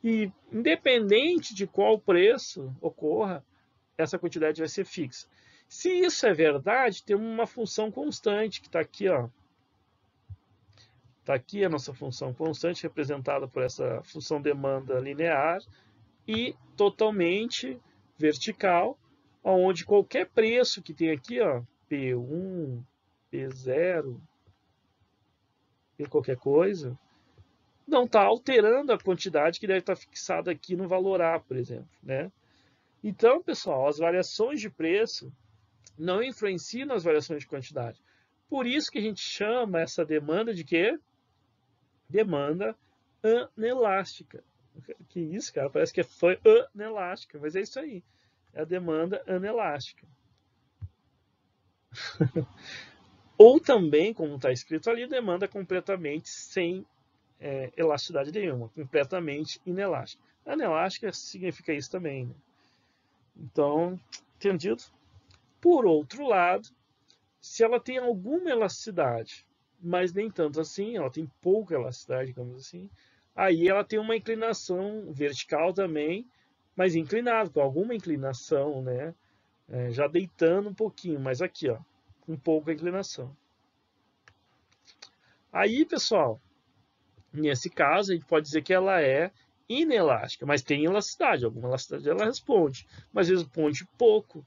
e independente de qual preço ocorra, essa quantidade vai ser fixa. Se isso é verdade, tem uma função constante que está aqui, ó. Está aqui a nossa função constante, representada por essa função demanda linear e totalmente vertical, onde qualquer preço que tem aqui, ó, P1, P0, P qualquer coisa, não está alterando a quantidade que deve estar fixada aqui no valor A, por exemplo. Né? Então, pessoal, as variações de preço não influenciam nas variações de quantidade. Por isso que a gente chama essa demanda de quê? Demanda anelástica. Que isso, cara? Parece que foi anelástica, mas é isso aí. É a demanda anelástica. Ou também, como está escrito ali, demanda completamente sem elasticidade nenhuma, completamente inelástica. Anelástica significa isso também. Né? Então, entendido? Por outro lado, se ela tem alguma elasticidade, mas nem tanto assim, ela tem pouca elasticidade, digamos assim, aí ela tem uma inclinação vertical também, mas inclinada, com alguma inclinação, né? Já deitando um pouquinho, mas aqui, ó, com pouca inclinação. Aí, pessoal, nesse caso, a gente pode dizer que ela é inelástica, mas tem elasticidade. Alguma elasticidade ela responde, mas responde pouco.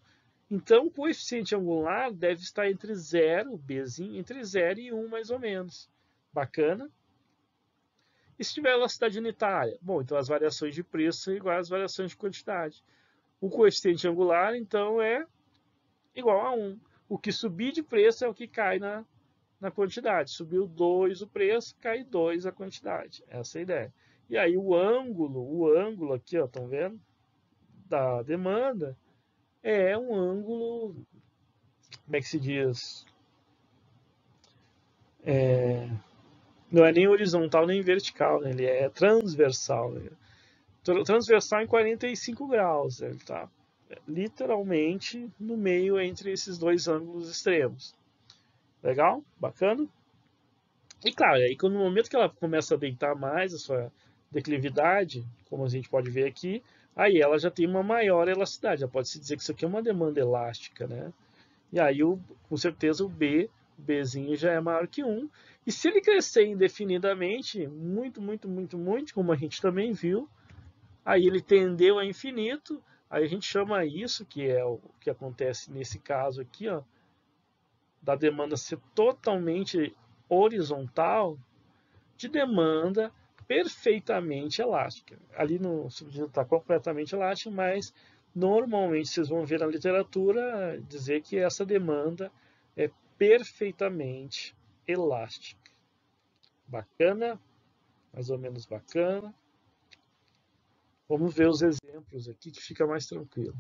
Então, o coeficiente angular deve estar entre 0, Bzinho, entre 0 e 1, mais ou menos. Bacana? E se tiver elasticidade unitária? Bom, então as variações de preço são iguais às variações de quantidade. O coeficiente angular, então, é igual a 1. O que subir de preço é o que cai na quantidade. Subiu 2 o preço, cai 2 a quantidade. Essa é a ideia. E aí o ângulo aqui, ó, estão vendo? Da demanda é um ângulo, como é que se diz? Não é nem horizontal nem vertical, né? Ele é transversal. Né? Transversal em 45 graus. Né? Ele está literalmente no meio entre esses dois ângulos extremos. Legal? Bacana? E claro, aí no momento que ela começa a deitar mais a sua declividade, como a gente pode ver aqui, aí ela já tem uma maior elasticidade. Já pode se dizer que isso aqui é uma demanda elástica, né? E aí, com certeza, o Bzinho já é maior que 1. E se ele crescer indefinidamente, muito, muito, muito, muito, como a gente também viu, aí ele tendeu a infinito, aí a gente chama isso, que é o que acontece nesse caso aqui, ó, da demanda ser totalmente horizontal, de demanda perfeitamente elástica. Ali no subtítulo está completamente elástico, mas normalmente vocês vão ver na literatura dizer que essa demanda é perfeitamente elástica. Bacana? Mais ou menos bacana. Vamos ver os exemplos aqui que fica mais tranquilo.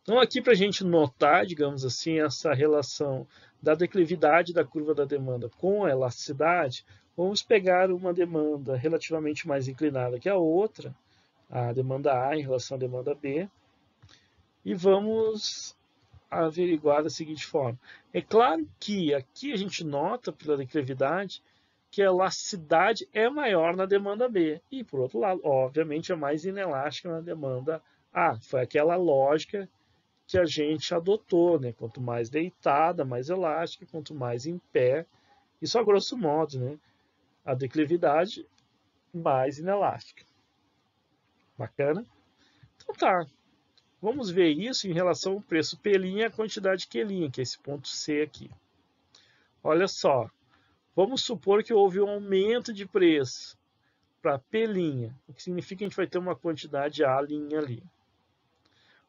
Então, aqui para a gente notar, digamos assim, essa relação da declividade da curva da demanda com a elasticidade, vamos pegar uma demanda relativamente mais inclinada que a outra, a demanda A em relação à demanda B, e vamos averiguar da seguinte forma. É claro que aqui a gente nota pela declividade que a elasticidade é maior na demanda B, e por outro lado, obviamente, é mais inelástica na demanda A. Foi aquela lógica que a gente adotou, né? Quanto mais deitada, mais elástica, quanto mais em pé, isso a grosso modo, né? A declividade mais inelástica. Bacana? Então tá. Vamos ver isso em relação ao preço P' e a quantidade Q', que é esse ponto C aqui. Olha só. Vamos supor que houve um aumento de preço para P', o que significa que a gente vai ter uma quantidade A' ali.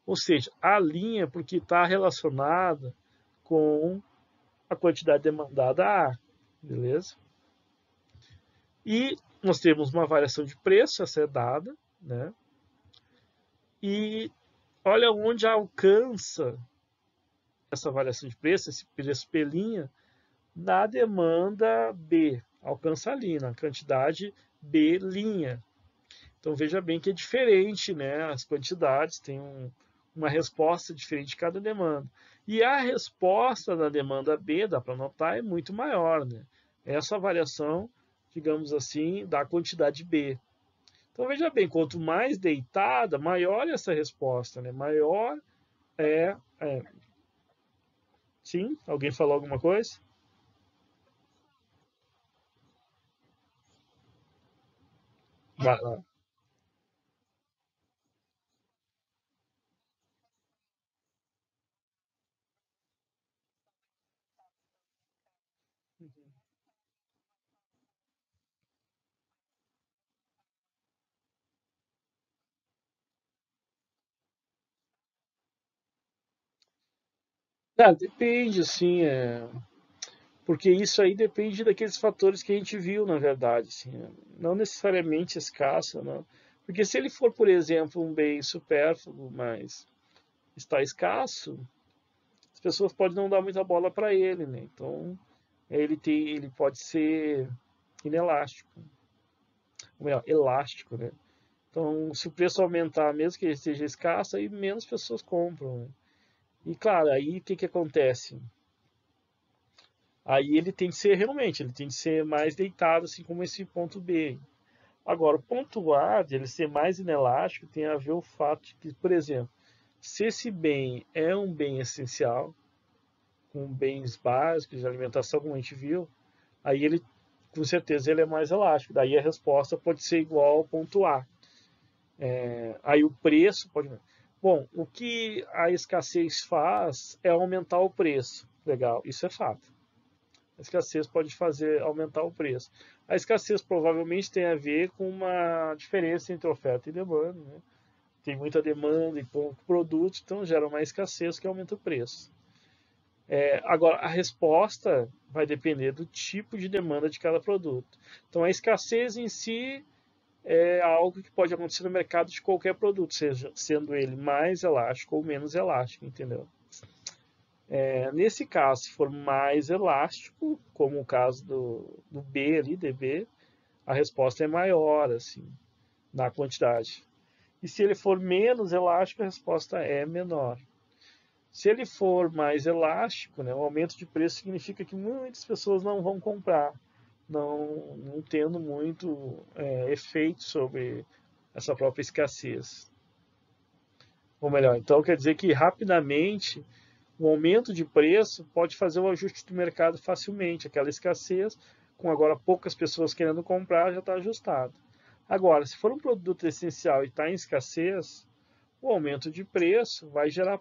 Ou seja, a linha porque está relacionada com a quantidade demandada A, beleza? E nós temos uma variação de preço, essa é dada, né? E olha onde alcança essa variação de preço, esse preço P', na demanda B. Alcança ali, na quantidade B'. Então veja bem que é diferente, né? As quantidades têm uma resposta diferente de cada demanda. E a resposta da demanda B, dá para notar, é muito maior, né? Essa variação, digamos assim, da quantidade B. Então veja bem, quanto mais deitada, maior é essa resposta, né? Maior é. Sim? Alguém falou alguma coisa? Vai lá. Ah, depende, assim, porque isso aí depende daqueles fatores que a gente viu, na verdade, assim, né? Não necessariamente escasso, não. Porque se ele for, por exemplo, um bem supérfluo, mas está escasso, as pessoas podem não dar muita bola para ele, né? Então, ele pode ser inelástico, ou melhor, elástico, né? Então, se o preço aumentar, mesmo que ele esteja escasso, aí menos pessoas compram, né? E claro, aí o que que acontece? Aí ele tem que ser realmente, ele tem que ser mais deitado, assim como esse ponto B. Agora, o ponto A, de ele ser mais inelástico, tem a ver o fato de que, por exemplo, se esse bem é um bem essencial, com bens básicos de alimentação, como a gente viu, aí ele, com certeza, ele é mais elástico. Daí a resposta pode ser igual ao ponto A. Aí o preço pode. Bom, o que a escassez faz é aumentar o preço. Legal, isso é fato. A escassez pode fazer aumentar o preço. A escassez provavelmente tem a ver com uma diferença entre oferta e demanda, né? Tem muita demanda e pouco produto, então gera uma escassez que aumenta o preço. Agora, a resposta vai depender do tipo de demanda de cada produto. Então, a escassez em si é algo que pode acontecer no mercado de qualquer produto, seja sendo ele mais elástico ou menos elástico, entendeu? Nesse caso, se for mais elástico, como o caso do B ali, DB, a resposta é maior, assim, na quantidade. E se ele for menos elástico, a resposta é menor. Se ele for mais elástico, né, o aumento de preço significa que muitas pessoas não vão comprar, não tendo muito efeito sobre essa própria escassez. Ou melhor, então quer dizer que rapidamente o aumento de preço pode fazer o ajuste do mercado facilmente. Aquela escassez, com agora poucas pessoas querendo comprar, já está ajustado. Agora, se for um produto essencial e está em escassez, o aumento de preço vai gerar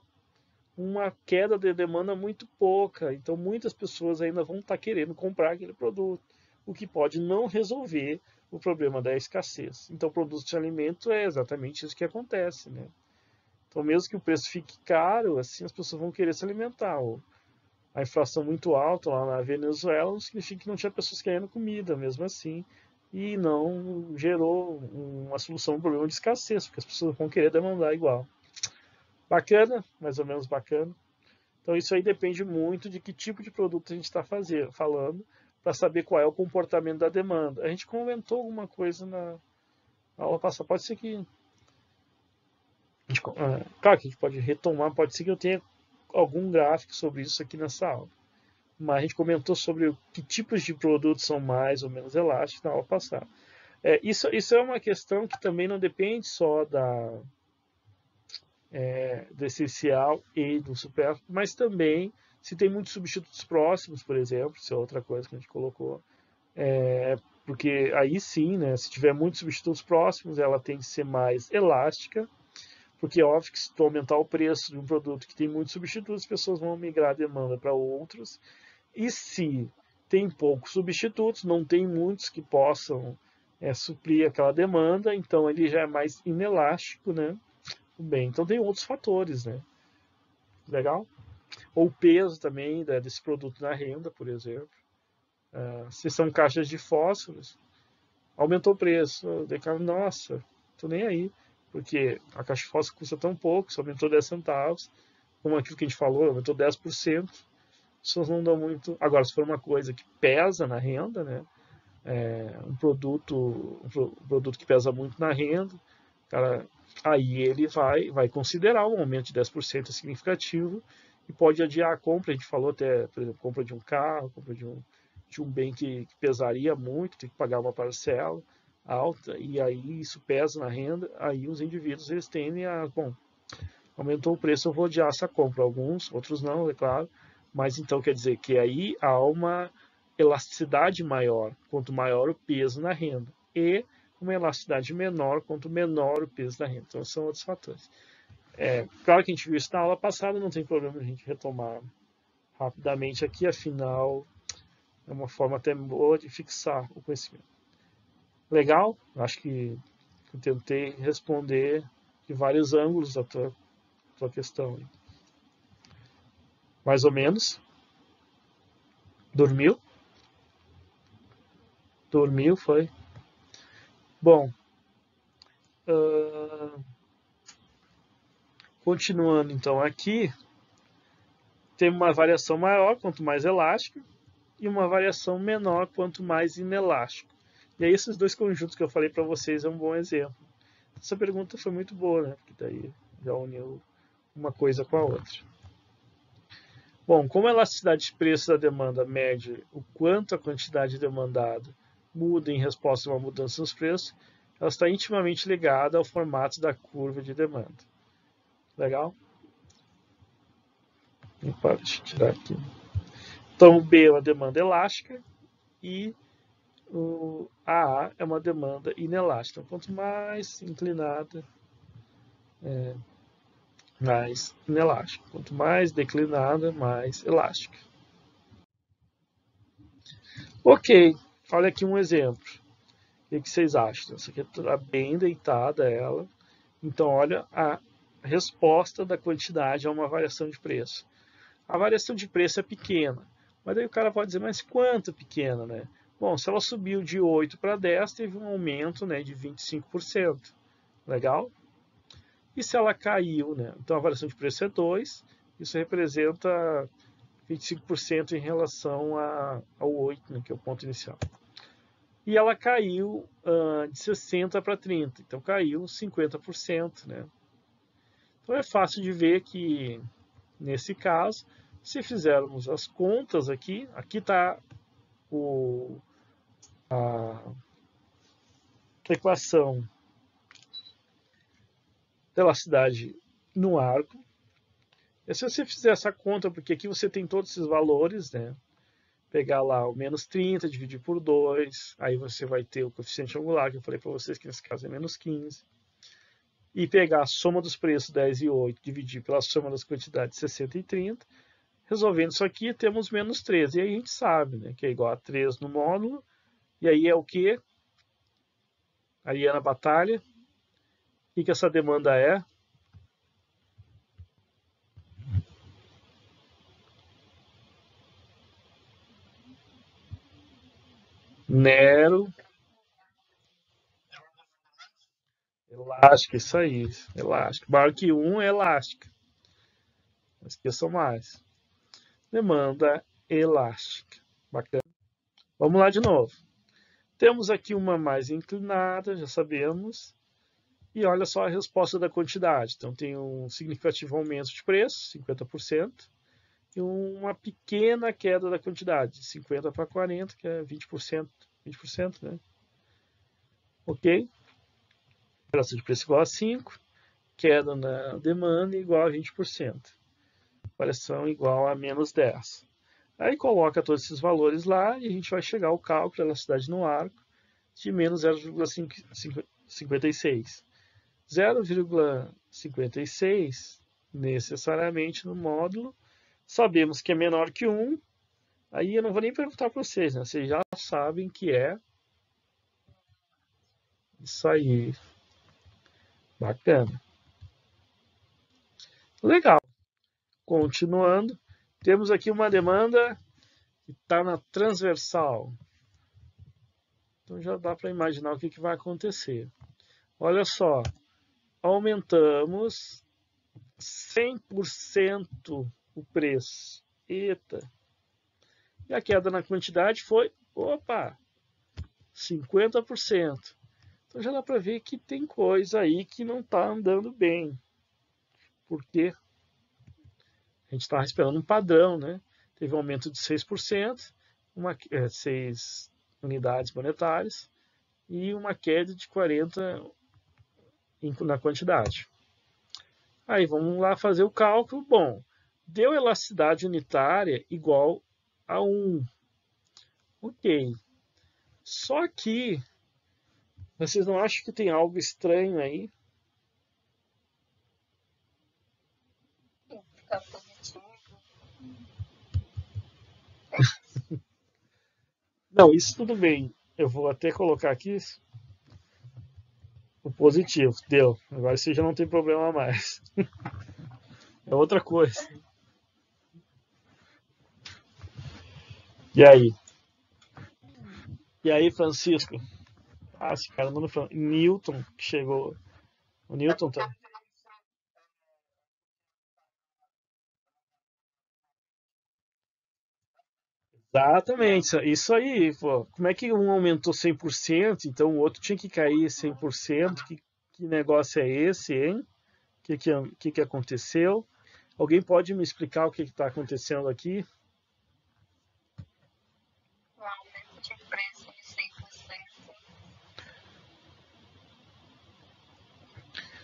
uma queda de demanda muito pouca. Então, muitas pessoas ainda vão estar querendo comprar aquele produto, o que pode não resolver o problema da escassez. Então, produto de alimento é exatamente isso que acontece, né? Então, mesmo que o preço fique caro, assim as pessoas vão querer se alimentar. A inflação muito alta lá na Venezuela não significa que não tinha pessoas querendo comida, mesmo assim, e não gerou uma solução ao problema de escassez, porque as pessoas vão querer demandar igual. Bacana, mais ou menos bacana. Então, isso aí depende muito de que tipo de produto a gente está falando, para saber qual é o comportamento da demanda. A gente comentou alguma coisa na aula passada, pode ser que claro que a gente pode retomar, pode ser que eu tenha algum gráfico sobre isso aqui nessa aula. Mas a gente comentou sobre que tipos de produtos são mais ou menos elásticos na aula passada. Isso é uma questão que também não depende só do essencial e do supérfluo, mas também se tem muitos substitutos próximos, por exemplo, isso é outra coisa que a gente colocou. Porque aí sim, né, se tiver muitos substitutos próximos, ela tem que ser mais elástica, porque é óbvio que se tu aumentar o preço de um produto que tem muitos substitutos, as pessoas vão migrar a demanda para outros. E se tem poucos substitutos, não tem muitos que possam suprir aquela demanda, então ele já é mais inelástico, né? Bem, então tem outros fatores, né? Legal? Ou o peso também desse produto na renda, por exemplo. Se são caixas de fósforos, aumentou o preço. Daí, cara, nossa, tô nem aí. Porque a caixa de fósforo custa tão pouco, só aumentou 10 centavos. Como aquilo que a gente falou, aumentou 10%. As pessoas não dão muito. Agora, se for uma coisa que pesa na renda, né? Um produto que pesa muito na renda, cara, aí ele vai considerar um aumento de 10% significativo e pode adiar a compra. A gente falou até, por exemplo, compra de um carro, compra de um bem que pesaria muito, tem que pagar uma parcela alta, e aí isso pesa na renda, aí os indivíduos eles tendem bom, aumentou o preço, eu vou adiar essa compra. Alguns, outros não, é claro, mas então quer dizer que aí há uma elasticidade maior, quanto maior o peso na renda, e uma elasticidade menor, quanto menor o peso da renda. Então, são outros fatores. Claro que a gente viu isso na aula passada, não tem problema a gente retomar rapidamente aqui, afinal, é uma forma até boa de fixar o conhecimento. Legal? Acho que eu tentei responder de vários ângulos a tua questão. Mais ou menos. Dormiu? Dormiu, foi. Bom, continuando então aqui, tem uma variação maior quanto mais elástico e uma variação menor quanto mais inelástico. E aí esses dois conjuntos que eu falei para vocês é um bom exemplo. Essa pergunta foi muito boa, né? Porque daí já uniu uma coisa com a outra. Bom, como a elasticidade de preço da demanda mede o quanto a quantidade demandada muda em resposta a uma mudança nos preços, ela está intimamente ligada ao formato da curva de demanda. Legal? Deixa eu tirar aqui. Então, o B é uma demanda elástica e o A é uma demanda inelástica. Quanto mais inclinada, mais inelástica. Quanto mais declinada, mais elástica. Ok, olha aqui um exemplo. O que vocês acham? Essa aqui está bem deitada ela. Então, olha a resposta da quantidade a uma variação de preço. A variação de preço é pequena, mas aí o cara pode dizer, mas quanto pequena, né? Bom, se ela subiu de 8 para 10, teve um aumento, né, de 25%. Legal? E se ela caiu, né? Então a variação de preço é 2, isso representa 25% em relação ao 8, né, que é o ponto inicial. E ela caiu de 60 para 30, então caiu 50%, né? Então é fácil de ver que, nesse caso, se fizermos as contas aqui está a equação da elasticidade no arco. E se você fizer essa conta, porque aqui você tem todos esses valores, né? Pegar lá o menos 30, dividir por 2, aí você vai ter o coeficiente angular, que eu falei para vocês que nesse caso é menos 15. E pegar a soma dos preços 10 e 8, dividir pela soma das quantidades 60 e 30. Resolvendo isso aqui, temos menos 13. E aí a gente sabe, né, que é igual a 3 no módulo. E aí é o que? Ariana Batalha. O que essa demanda é? Nero. Elástica, isso aí. Elástica. Maior que 1 é elástica. Não esqueçam mais. Demanda elástica. Bacana. Vamos lá de novo. Temos aqui uma mais inclinada, já sabemos. E olha só a resposta da quantidade. Então tem um significativo aumento de preço, 50%, e uma pequena queda da quantidade, de 50 para 40, que é 20%, 20%, né? Ok? Relação de preço igual a 5, queda na demanda igual a 20%. Variação igual a menos 10. Aí coloca todos esses valores lá e a gente vai chegar ao cálculo da elasticidade no arco de menos 0,56. 0,56 necessariamente no módulo. Sabemos que é menor que 1. Aí eu não vou nem perguntar para vocês, né? Vocês já sabem que é isso aí. Bacana. Legal. Continuando, temos aqui uma demanda que está na transversal. Então já dá para imaginar o que vai acontecer. Olha só, aumentamos 100% o preço. Eita! E a queda na quantidade foi, opa, 50%. Então já dá para ver que tem coisa aí que não está andando bem. Porque a gente estava esperando um padrão, né? Teve um aumento de 6%, 6 unidades monetárias e uma queda de 40% na quantidade. Aí vamos lá fazer o cálculo. Bom, deu elasticidade unitária igual a 1. Ok. Só que vocês não acham que tem algo estranho aí? Não, isso tudo bem. Eu vou até colocar aqui o positivo. Deu. Agora você já não tem problema mais. É outra coisa. E aí? E aí, Francisco? Ah, esse cara não falou. Newton, que chegou. O Newton tá. Exatamente, isso aí, pô. Como é que um aumentou 100%, então o outro tinha que cair 100%? Que negócio é esse, hein? O que aconteceu? Alguém pode me explicar o que está acontecendo aqui?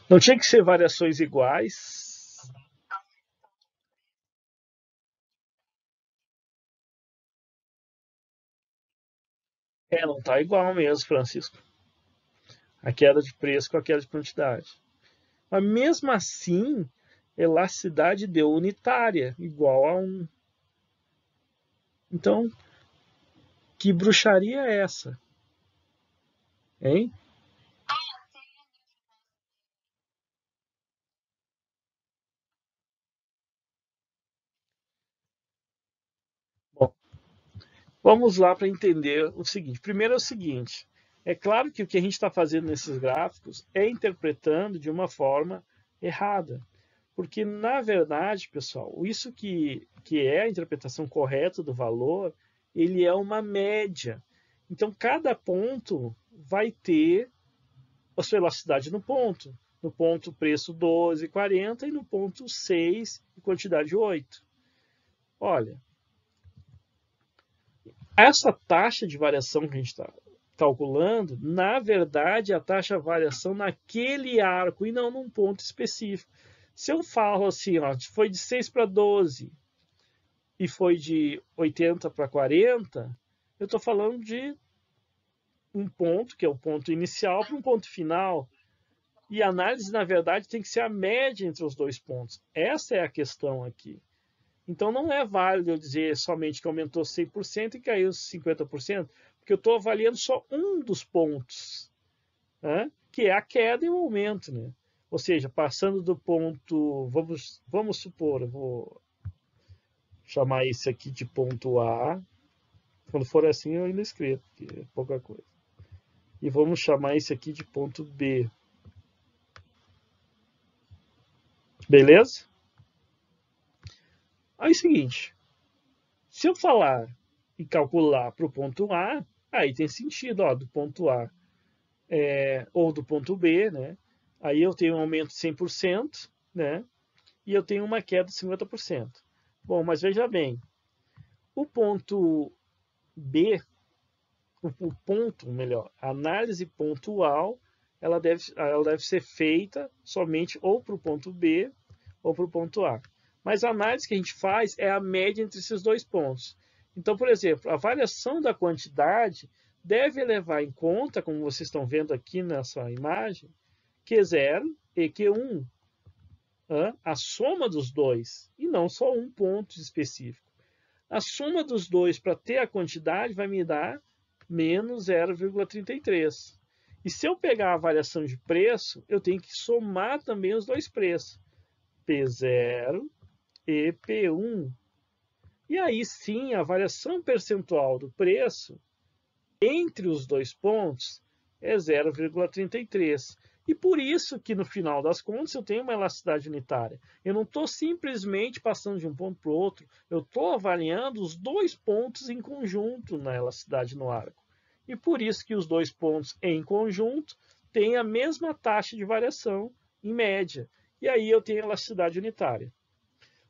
Não tinha que ser variações iguais? É, não está igual mesmo, Francisco. A queda de preço com a queda de quantidade. Mas mesmo assim, elasticidade deu unitária, igual a 1. Então, que bruxaria é essa? Hein? Bom, vamos lá para entender o seguinte. Primeiro é o seguinte: é claro que o que a gente está fazendo nesses gráficos é interpretando de uma forma errada. Porque, na verdade, pessoal, isso que é a interpretação correta do valor, ele é uma média. Então, cada ponto vai ter a sua elasticidade no ponto. No ponto preço 12,40 e no ponto 6 e quantidade 8. Olha, essa taxa de variação que a gente está calculando, na verdade, é a taxa de variação naquele arco e não num ponto específico. Se eu falo assim, ó, foi de 6 para 12 e foi de 80 para 40, eu estou falando de um ponto, que é o ponto inicial, para um ponto final. E a análise, na verdade, tem que ser a média entre os dois pontos. Essa é a questão aqui. Então, não é válido eu dizer somente que aumentou 100% e caiu 50%, porque eu estou avaliando só um dos pontos, né? Que é a queda e o aumento. Né? Ou seja, passando do ponto... Vamos supor, eu vou chamar isso aqui de ponto A. Quando for assim, eu ainda escrevo, porque é pouca coisa. E vamos chamar isso aqui de ponto B. Beleza? Aí é o seguinte, se eu falar e calcular para o ponto A, aí tem sentido, ó, do ponto A ou do ponto B, né? Aí eu tenho um aumento de 100%, né? E eu tenho uma queda de 50%. Bom, mas veja bem, o ponto B, o ponto, melhor, a análise pontual, ela deve ser feita somente ou para o ponto B ou para o ponto A. Mas a análise que a gente faz é a média entre esses dois pontos. Então, por exemplo, a variação da quantidade deve levar em conta, como vocês estão vendo aqui nessa imagem, Q0 e Q1, a soma dos dois, e não só um ponto específico. A soma dos dois para ter a quantidade vai me dar menos 0,33. E se eu pegar a variação de preço, eu tenho que somar também os dois preços, P0 e P1. E aí sim, a variação percentual do preço entre os dois pontos é 0,33. E por isso que no final das contas eu tenho uma elasticidade unitária. Eu não estou simplesmente passando de um ponto para o outro, eu estou avaliando os dois pontos em conjunto na elasticidade no arco. E por isso que os dois pontos em conjunto têm a mesma taxa de variação em média. E aí eu tenho elasticidade unitária.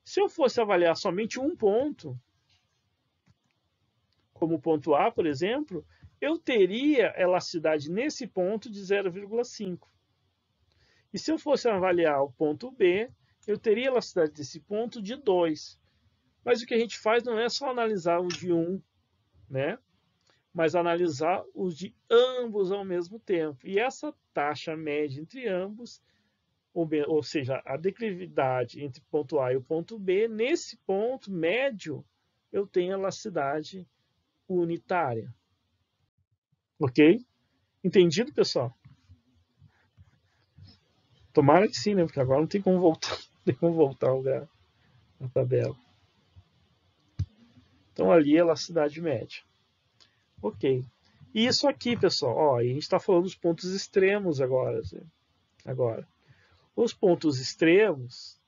Se eu fosse avaliar somente um ponto, como o ponto A, por exemplo, eu teria elasticidade nesse ponto de 0,5. E se eu fosse avaliar o ponto B, eu teria elasticidade desse ponto de 2. Mas o que a gente faz não é só analisar o de um, né? Mas analisar os de ambos ao mesmo tempo. E essa taxa média entre ambos, ou seja, a declividade entre o ponto A e o ponto B, nesse ponto médio, eu tenho elasticidade unitária. Ok? Entendido, pessoal? Tomara que sim, né? Porque agora não tem como voltar, tem como voltar a tabela. Então ali é a elasticidade média. Ok. E isso aqui, pessoal, ó, a gente está falando dos pontos extremos agora. Os pontos extremos,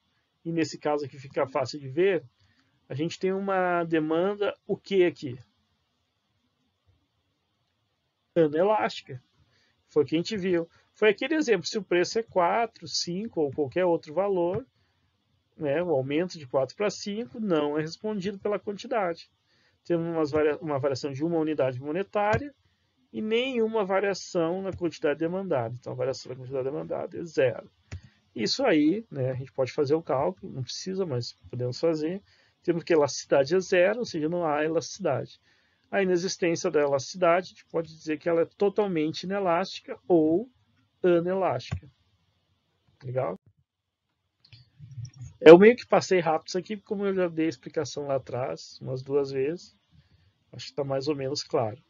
e nesse caso aqui fica fácil de ver, a gente tem uma demanda, o que aqui? Anelástica. Foi o que a gente viu. Foi aquele exemplo, se o preço é 4, 5 ou qualquer outro valor, né, o aumento de 4 para 5 não é respondido pela quantidade. Temos uma variação de uma unidade monetária e nenhuma variação na quantidade demandada. Então, a variação da quantidade demandada é zero. Isso aí, né, a gente pode fazer o cálculo, não precisa, mas podemos fazer. Temos que a elasticidade é zero, ou seja, não há elasticidade. A inexistência da elasticidade, a gente pode dizer que ela é totalmente inelástica ou anelástica. Legal? Eu meio que passei rápido isso aqui, como eu já dei a explicação lá atrás, umas 2 vezes. Acho que está mais ou menos claro.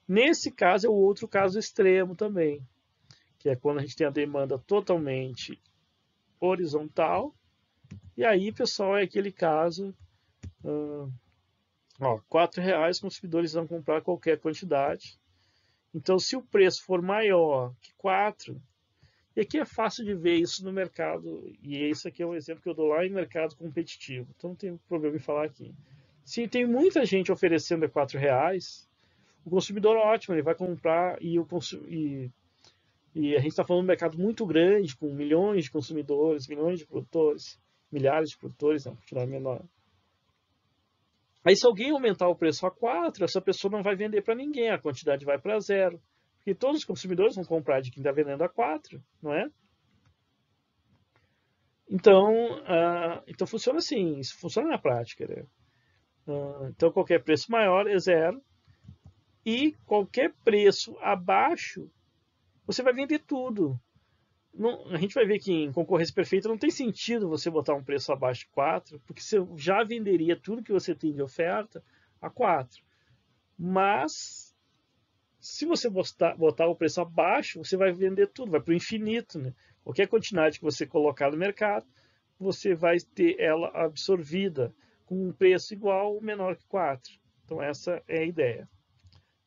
Nesse caso é o outro caso extremo também, que é quando a gente tem a demanda totalmente horizontal. E aí, pessoal, é aquele caso, R$4 consumidores vão comprar qualquer quantidade. Então, se o preço for maior que 4, E aqui é fácil de ver isso no mercado, e esse aqui é um exemplo que eu dou lá em mercado competitivo. Então não tem problema em falar aqui. Se tem muita gente oferecendo a R$ 4, o consumidor ótimo, ele vai comprar e a gente está falando de um mercado muito grande, com milhões de consumidores, milhões de produtores, milhares de produtores, não, continuar menor. Aí se alguém aumentar o preço a 4, essa pessoa não vai vender para ninguém, a quantidade vai para 0. Porque todos os consumidores vão comprar de quem está vendendo a 4, não é? Então funciona assim, isso funciona na prática. Né? Então qualquer preço maior é 0 e qualquer preço abaixo você vai vender tudo. Não, a gente vai ver que em concorrência perfeita não tem sentido você botar um preço abaixo de 4, porque você já venderia tudo que você tem de oferta a 4. Mas se você botar o preço abaixo, você vai vender tudo, vai para o infinito. Né? Qualquer quantidade que você colocar no mercado, você vai ter ela absorvida com um preço igual ou menor que 4. Então essa é a ideia.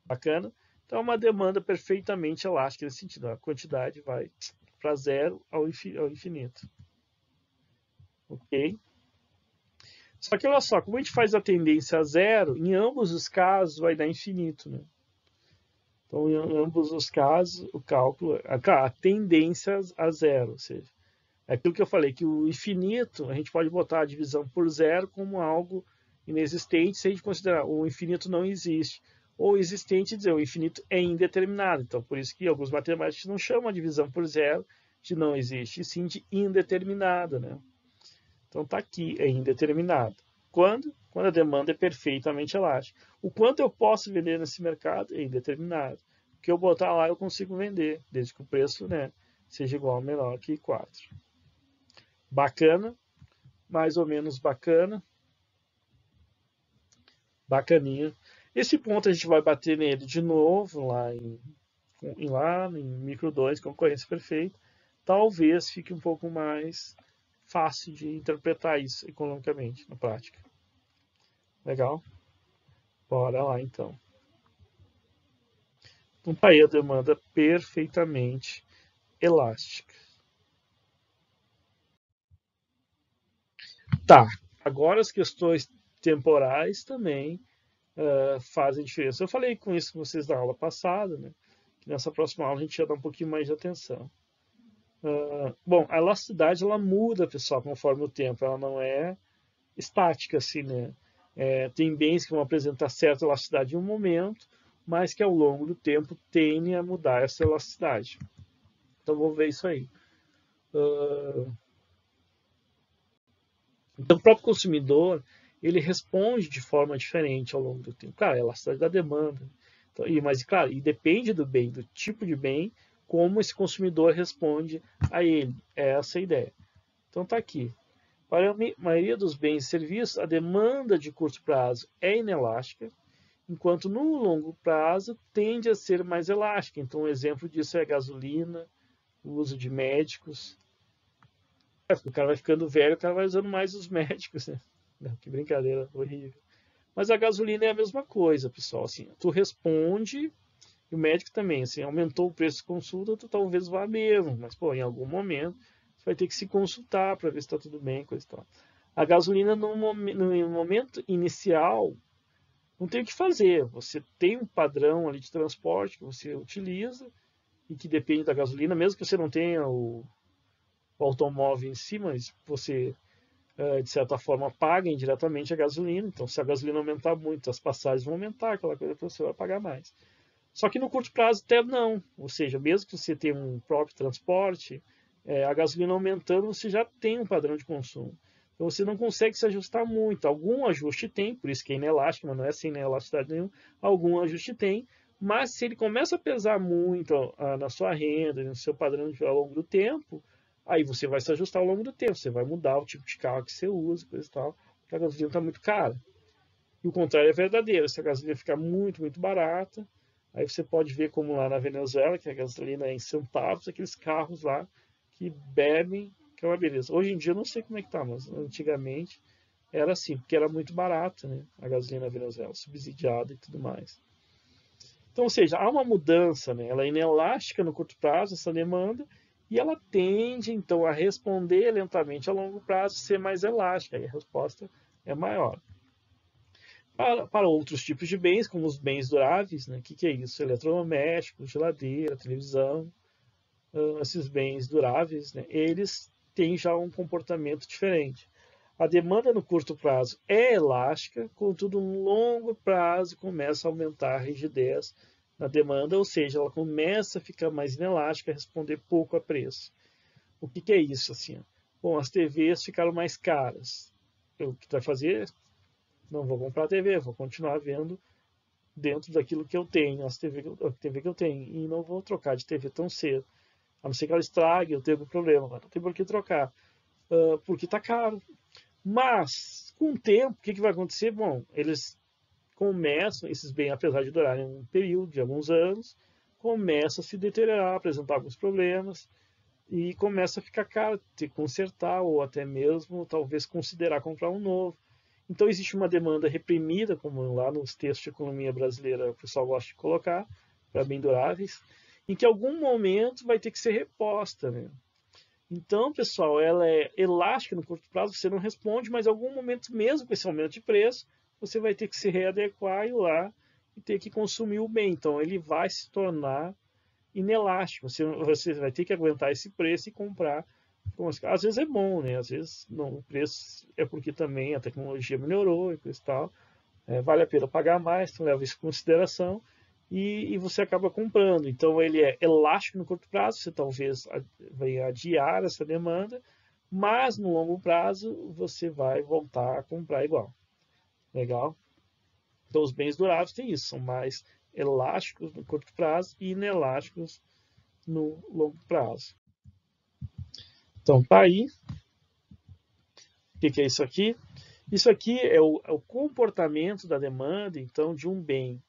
Bacana? Então é uma demanda perfeitamente elástica nesse sentido. A quantidade vai para 0 ao infinito. Ok? Só que olha só, como a gente faz a tendência a 0, em ambos os casos vai dar infinito. Né? Então, em ambos os casos, o cálculo, a tendência a 0, ou seja, é aquilo que eu falei, que o infinito, a gente pode botar a divisão por 0 como algo inexistente, se a gente considerar o infinito não existe. Ou existente, dizer, o infinito é indeterminado. Então, por isso que alguns matemáticos não chamam a divisão por 0 de não existe, e sim de indeterminada. Né? Então, está aqui, é indeterminado. Quando? Quando a demanda é perfeitamente elástica. O quanto eu posso vender nesse mercado é indeterminado. O que eu botar lá eu consigo vender, desde que o preço, né, seja igual ou menor que 4. Bacana, mais ou menos bacana, bacaninha. Esse ponto a gente vai bater nele de novo lá em micro 2, concorrência perfeita. Talvez fique um pouco mais fácil de interpretar isso economicamente na prática. Legal? Bora lá então. Então tá aí a demanda perfeitamente elástica. Tá, agora as questões temporais também fazem diferença. Eu falei com isso com vocês na aula passada, né? Que nessa próxima aula a gente ia dar um pouquinho mais de atenção. Bom, a elasticidade ela muda, pessoal, conforme o tempo. Ela não é estática, assim, né? Tem bens que vão apresentar certa elasticidade em um momento, mas que ao longo do tempo tendem a mudar essa elasticidade. Então vamos ver isso aí. Então o próprio consumidor ele responde de forma diferente ao longo do tempo. Claro, é a elasticidade da demanda. Então, mas, claro, e depende do bem, do tipo de bem, como esse consumidor responde a ele. É essa a ideia. Então tá aqui. Para a maioria dos bens e serviços, a demanda de curto prazo é inelástica, enquanto no longo prazo tende a ser mais elástica. Então, um exemplo disso é a gasolina, o uso de médicos. O cara vai ficando velho, o cara vai usando mais os médicos. Né? Não, que brincadeira horrível. Mas a gasolina é a mesma coisa, pessoal. Assim, tu responde, e o médico também. Assim, aumentou o preço de consulta, tu talvez vá mesmo. Mas, pô, em algum momento, você vai ter que se consultar para ver se está tudo bem, coisa e tal. A gasolina, no momento inicial, não tem o que fazer. Você tem um padrão ali de transporte que você utiliza e que depende da gasolina, mesmo que você não tenha o automóvel em si, mas você, de certa forma, paga indiretamente a gasolina. Então, se a gasolina aumentar muito, as passagens vão aumentar, aquela coisa que você vai pagar mais. Só que no curto prazo até não. Ou seja, mesmo que você tenha um próprio transporte, a gasolina aumentando, você já tem um padrão de consumo. Então você não consegue se ajustar muito. Algum ajuste tem, por isso que é inelástico, mas não é sem inelasticidade nenhuma. Algum ajuste tem, mas se ele começa a pesar muito na sua renda, no seu padrão ao longo do tempo, aí você vai se ajustar ao longo do tempo. Você vai mudar o tipo de carro que você usa, coisa e tal, porque a gasolina está muito cara. E o contrário é verdadeiro. Se a gasolina ficar muito, muito barata, aí você pode ver como lá na Venezuela, que a gasolina é em centavos, aqueles carros lá que bebem, que é uma beleza. Hoje em dia eu não sei como é que tá, mas antigamente era assim, porque era muito barato, né? A gasolina na Venezuela, subsidiada e tudo mais. Então, ou seja, há uma mudança, né? Ela é inelástica no curto prazo, essa demanda, e ela tende, então, a responder lentamente a longo prazo, ser mais elástica, e a resposta é maior. Para outros tipos de bens, como os bens duráveis, né? Que é isso? Eletrodomésticos, geladeira, televisão, esses bens duráveis, né? Eles têm já um comportamento diferente. A demanda no curto prazo é elástica, contudo, no longo prazo começa a aumentar a rigidez na demanda, ou seja, ela começa a ficar mais inelástica, a responder pouco a preço. O que é isso? Assim? Bom, as TVs ficaram mais caras. O que tu vai fazer? Não vou comprar TV, vou continuar vendo dentro daquilo que eu tenho, a TV que eu tenho, e não vou trocar de TV tão cedo. A não ser que ela estrague, eu tenho algum problema, mas não tem por que trocar, porque está caro. Mas, com o tempo, o que vai acontecer? Bom, eles começam, esses bens, apesar de durarem um período de alguns anos, começam a se deteriorar, apresentar alguns problemas, e começa a ficar caro, ter que consertar, ou até mesmo, talvez, considerar comprar um novo. Então, existe uma demanda reprimida, como lá nos textos de economia brasileira o pessoal gosta de colocar, para bem duráveis, em que em algum momento vai ter que ser reposta. Né? Então, pessoal, ela é elástica no curto prazo, você não responde, mas em algum momento, mesmo com esse aumento de preço, você vai ter que se readequar e ir lá e ter que consumir o bem. Então, ele vai se tornar inelástico. Você vai ter que aguentar esse preço e comprar. Às vezes é bom, né? Às vezes não, o preço é porque também a tecnologia melhorou e coisa e tal. Vale a pena pagar mais, então leva isso em consideração e você acaba comprando. Então ele é elástico no curto prazo, você talvez venha adiar essa demanda, mas no longo prazo você vai voltar a comprar igual. Legal? Então os bens duráveis têm isso, são mais elásticos no curto prazo e inelásticos no longo prazo. Então tá aí. O que é isso aqui? Isso aqui é o comportamento da demanda, então, de um bem,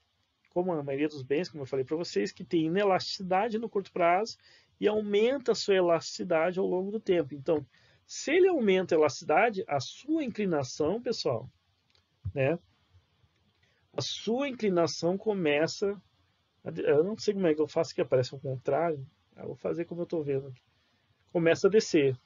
como a maioria dos bens, como eu falei para vocês, que tem inelasticidade no curto prazo e aumenta a sua elasticidade ao longo do tempo. Então, se ele aumenta a elasticidade, a sua inclinação, pessoal, né? A sua inclinação começa. Eu não sei como é que eu faço que aparece o contrário. Eu vou fazer como eu estou vendo aqui. Começa a descer.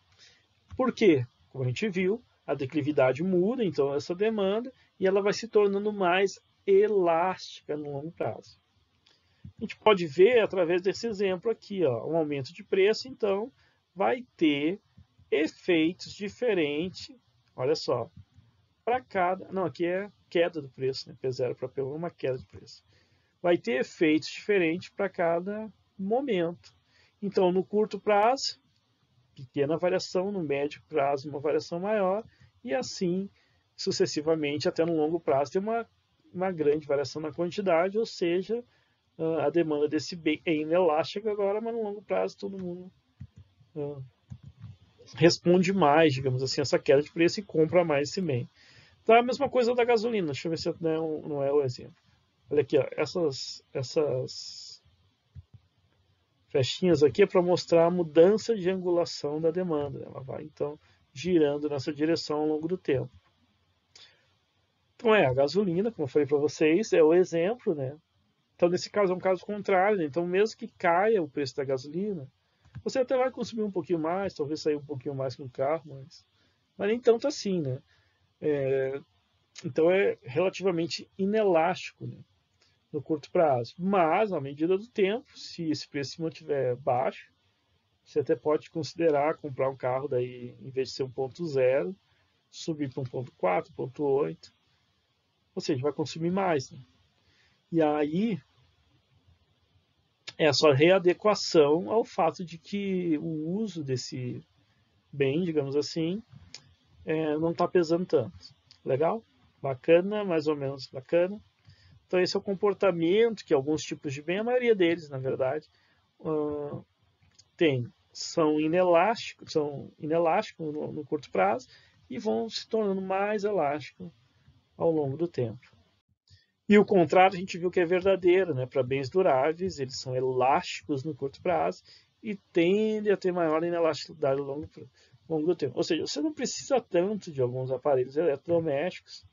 Por quê? Como a gente viu, a declividade muda, então essa demanda, e ela vai se tornando mais elástica no longo prazo. A gente pode ver através desse exemplo aqui, ó, um aumento de preço, então vai ter efeitos diferentes. Olha só, para cada. Não, aqui é queda do preço, né? P0 para P1 é uma queda de preço. Vai ter efeitos diferentes para cada momento. Então, no curto prazo, pequena variação, no médio prazo, uma variação maior, e assim sucessivamente, até no longo prazo, tem uma grande variação na quantidade, ou seja, a demanda desse bem é inelástica agora, mas no longo prazo todo mundo responde mais, digamos assim, essa queda de preço e compra mais esse bem. Então é a mesma coisa da gasolina, deixa eu ver se não é o exemplo. Olha aqui, ó, essas flechinhas aqui é para mostrar a mudança de angulação da demanda. Ela vai, então, girando nessa direção ao longo do tempo. Então, a gasolina, como eu falei para vocês, é o exemplo, né? Então, nesse caso, é um caso contrário. Né? Então, mesmo que caia o preço da gasolina, você até vai consumir um pouquinho mais, talvez sair um pouquinho mais com o carro, mas nem tanto assim, né? Então, é relativamente inelástico, né? No curto prazo. Mas, à medida do tempo, se esse preço se mantiver baixo, você até pode considerar comprar um carro daí, em vez de ser 1.0, subir para 1.4, 1.8. Ou seja, vai consumir mais. Né? E aí, é a sua readequação ao fato de que o uso desse bem, digamos assim, não está pesando tanto. Legal? Bacana, mais ou menos bacana. Então, esse é o comportamento que alguns tipos de bem, a maioria deles, na verdade, são inelásticos no curto prazo e vão se tornando mais elásticos ao longo do tempo. E o contrário, a gente viu que é verdadeiro, né? Para bens duráveis, eles são elásticos no curto prazo e tendem a ter maior inelasticidade ao longo do tempo. Ou seja, você não precisa tanto de alguns aparelhos eletrodomésticos,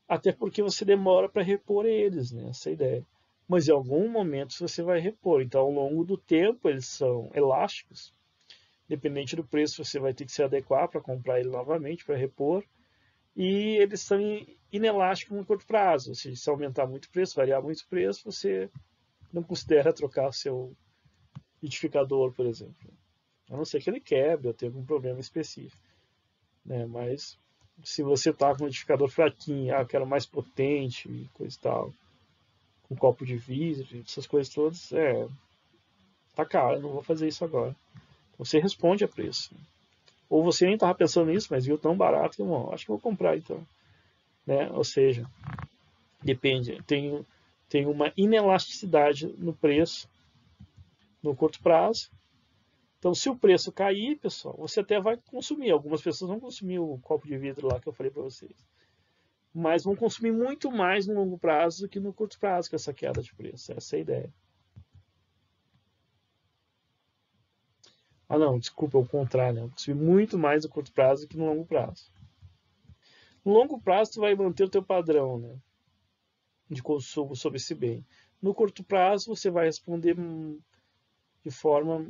até porque você demora para repor eles, né? Essa é a ideia. mas em algum momento você vai repor. Então, ao longo do tempo, eles são elásticos. Independente do preço, você vai ter que se adequar para comprar ele novamente, para repor. E eles são inelásticos no curto prazo. Ou seja, se aumentar muito o preço, variar muito o preço, você não considera trocar o seu liquidificador, por exemplo. A não ser que ele quebre ou tenha algum problema específico. Né? Mas se você está com um liquidificador fraquinho, eu quero mais potente e coisa e tal, com copo de vidro, essas coisas todas, tá caro, não vou fazer isso agora. Você responde a preço. Ou você nem estava pensando nisso, mas viu tão barato que, bom, acho que vou comprar então. Né? Ou seja, depende. Tem uma inelasticidade no preço no curto prazo. Então, se o preço cair, pessoal, você até vai consumir. Algumas pessoas vão consumir o copo de vidro lá que eu falei para vocês. Mas vão consumir muito mais no longo prazo do que no curto prazo com essa queda de preço. Essa é a ideia. Ah, não, desculpa, é o contrário. Né? Consumir muito mais no curto prazo do que no longo prazo. No longo prazo, tu vai manter o teu padrão, né, de consumo sobre esse bem. No curto prazo, você vai responder de forma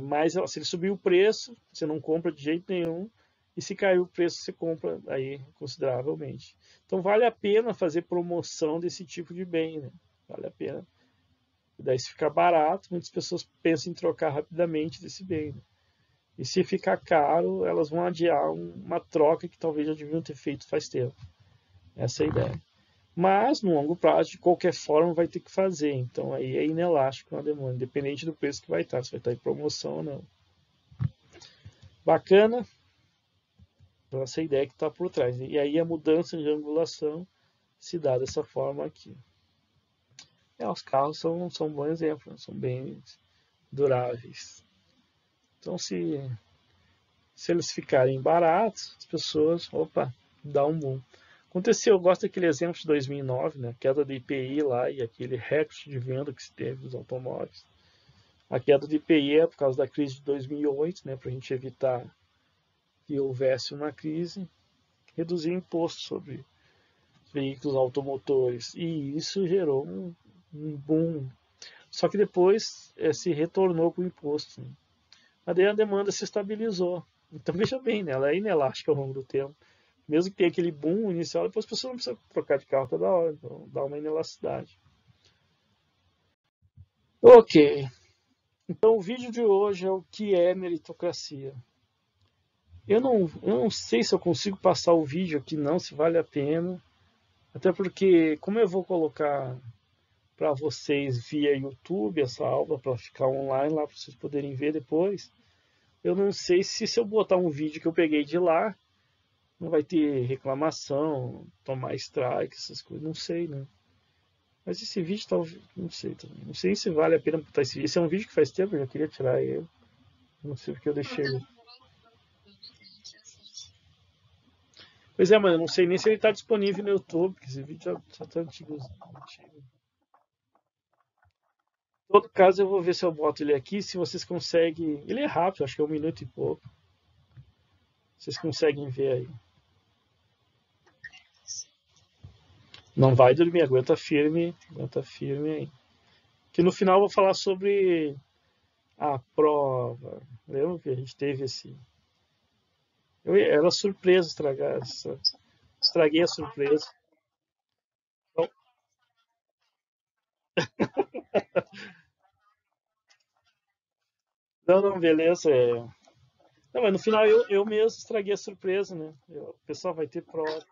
mais... Se ele subir o preço, você não compra de jeito nenhum. E se cair o preço, você compra aí consideravelmente. Então, vale a pena fazer promoção desse tipo de bem, né? Vale a pena. E daí, se ficar barato, muitas pessoas pensam em trocar rapidamente desse bem. Né? E se ficar caro, elas vão adiar uma troca que talvez já deviam ter feito faz tempo. Essa é a ideia. Mas, no longo prazo, de qualquer forma, vai ter que fazer. Então, aí é inelástico na demanda, independente do preço que vai estar. Se vai estar em promoção ou não. Bacana? Então, essa é a ideia que está por trás. E aí, a mudança de angulação se dá dessa forma aqui. Os carros são um bom exemplo. Né? São bem duráveis. Então, se eles ficarem baratos, as pessoas, dá um boom. Aconteceu, eu gosto daquele exemplo de 2009, né? A queda do IPI lá e aquele recorde de venda que se teve dos automóveis. A queda do IPI é por causa da crise de 2008, né? Para a gente evitar que houvesse uma crise, reduzir o imposto sobre veículos automotores. E isso gerou um boom. Só que depois se retornou com o imposto. Né? Mas daí a demanda se estabilizou. Então veja bem, né? Ela é inelástica ao longo do tempo. Mesmo que tenha aquele boom inicial, depois a pessoa não precisa trocar de carro toda hora, então dá uma inelasticidade. Ok, então o vídeo de hoje é o que é meritocracia. Eu não sei se eu consigo passar o vídeo aqui não, se vale a pena, até porque como eu vou colocar para vocês via YouTube essa aula, para ficar online lá, para vocês poderem ver depois, eu não sei se eu botar um vídeo que eu peguei de lá, não vai ter reclamação, tomar strike, essas coisas, não sei, né? Mas esse vídeo talvez, não sei também. Não sei se vale a pena botar esse vídeo. Esse é um vídeo que faz tempo, eu já queria tirar ele. Não sei porque eu deixei ele. Pois é, mano, eu não sei nem se ele tá disponível no YouTube, porque esse vídeo já tá antigo. Em todo caso, eu vou ver se eu boto ele aqui, se vocês conseguem... Ele é rápido, acho que é 1 minuto e pouco. Vocês conseguem ver aí. Não vai dormir, aguenta firme aí. Que no final eu vou falar sobre a prova. Lembra que a gente teve esse... Era surpresa estragar essa... Estraguei a surpresa. Então... Não, beleza. Não, mas no final eu mesmo estraguei a surpresa, né? O pessoal vai ter prova.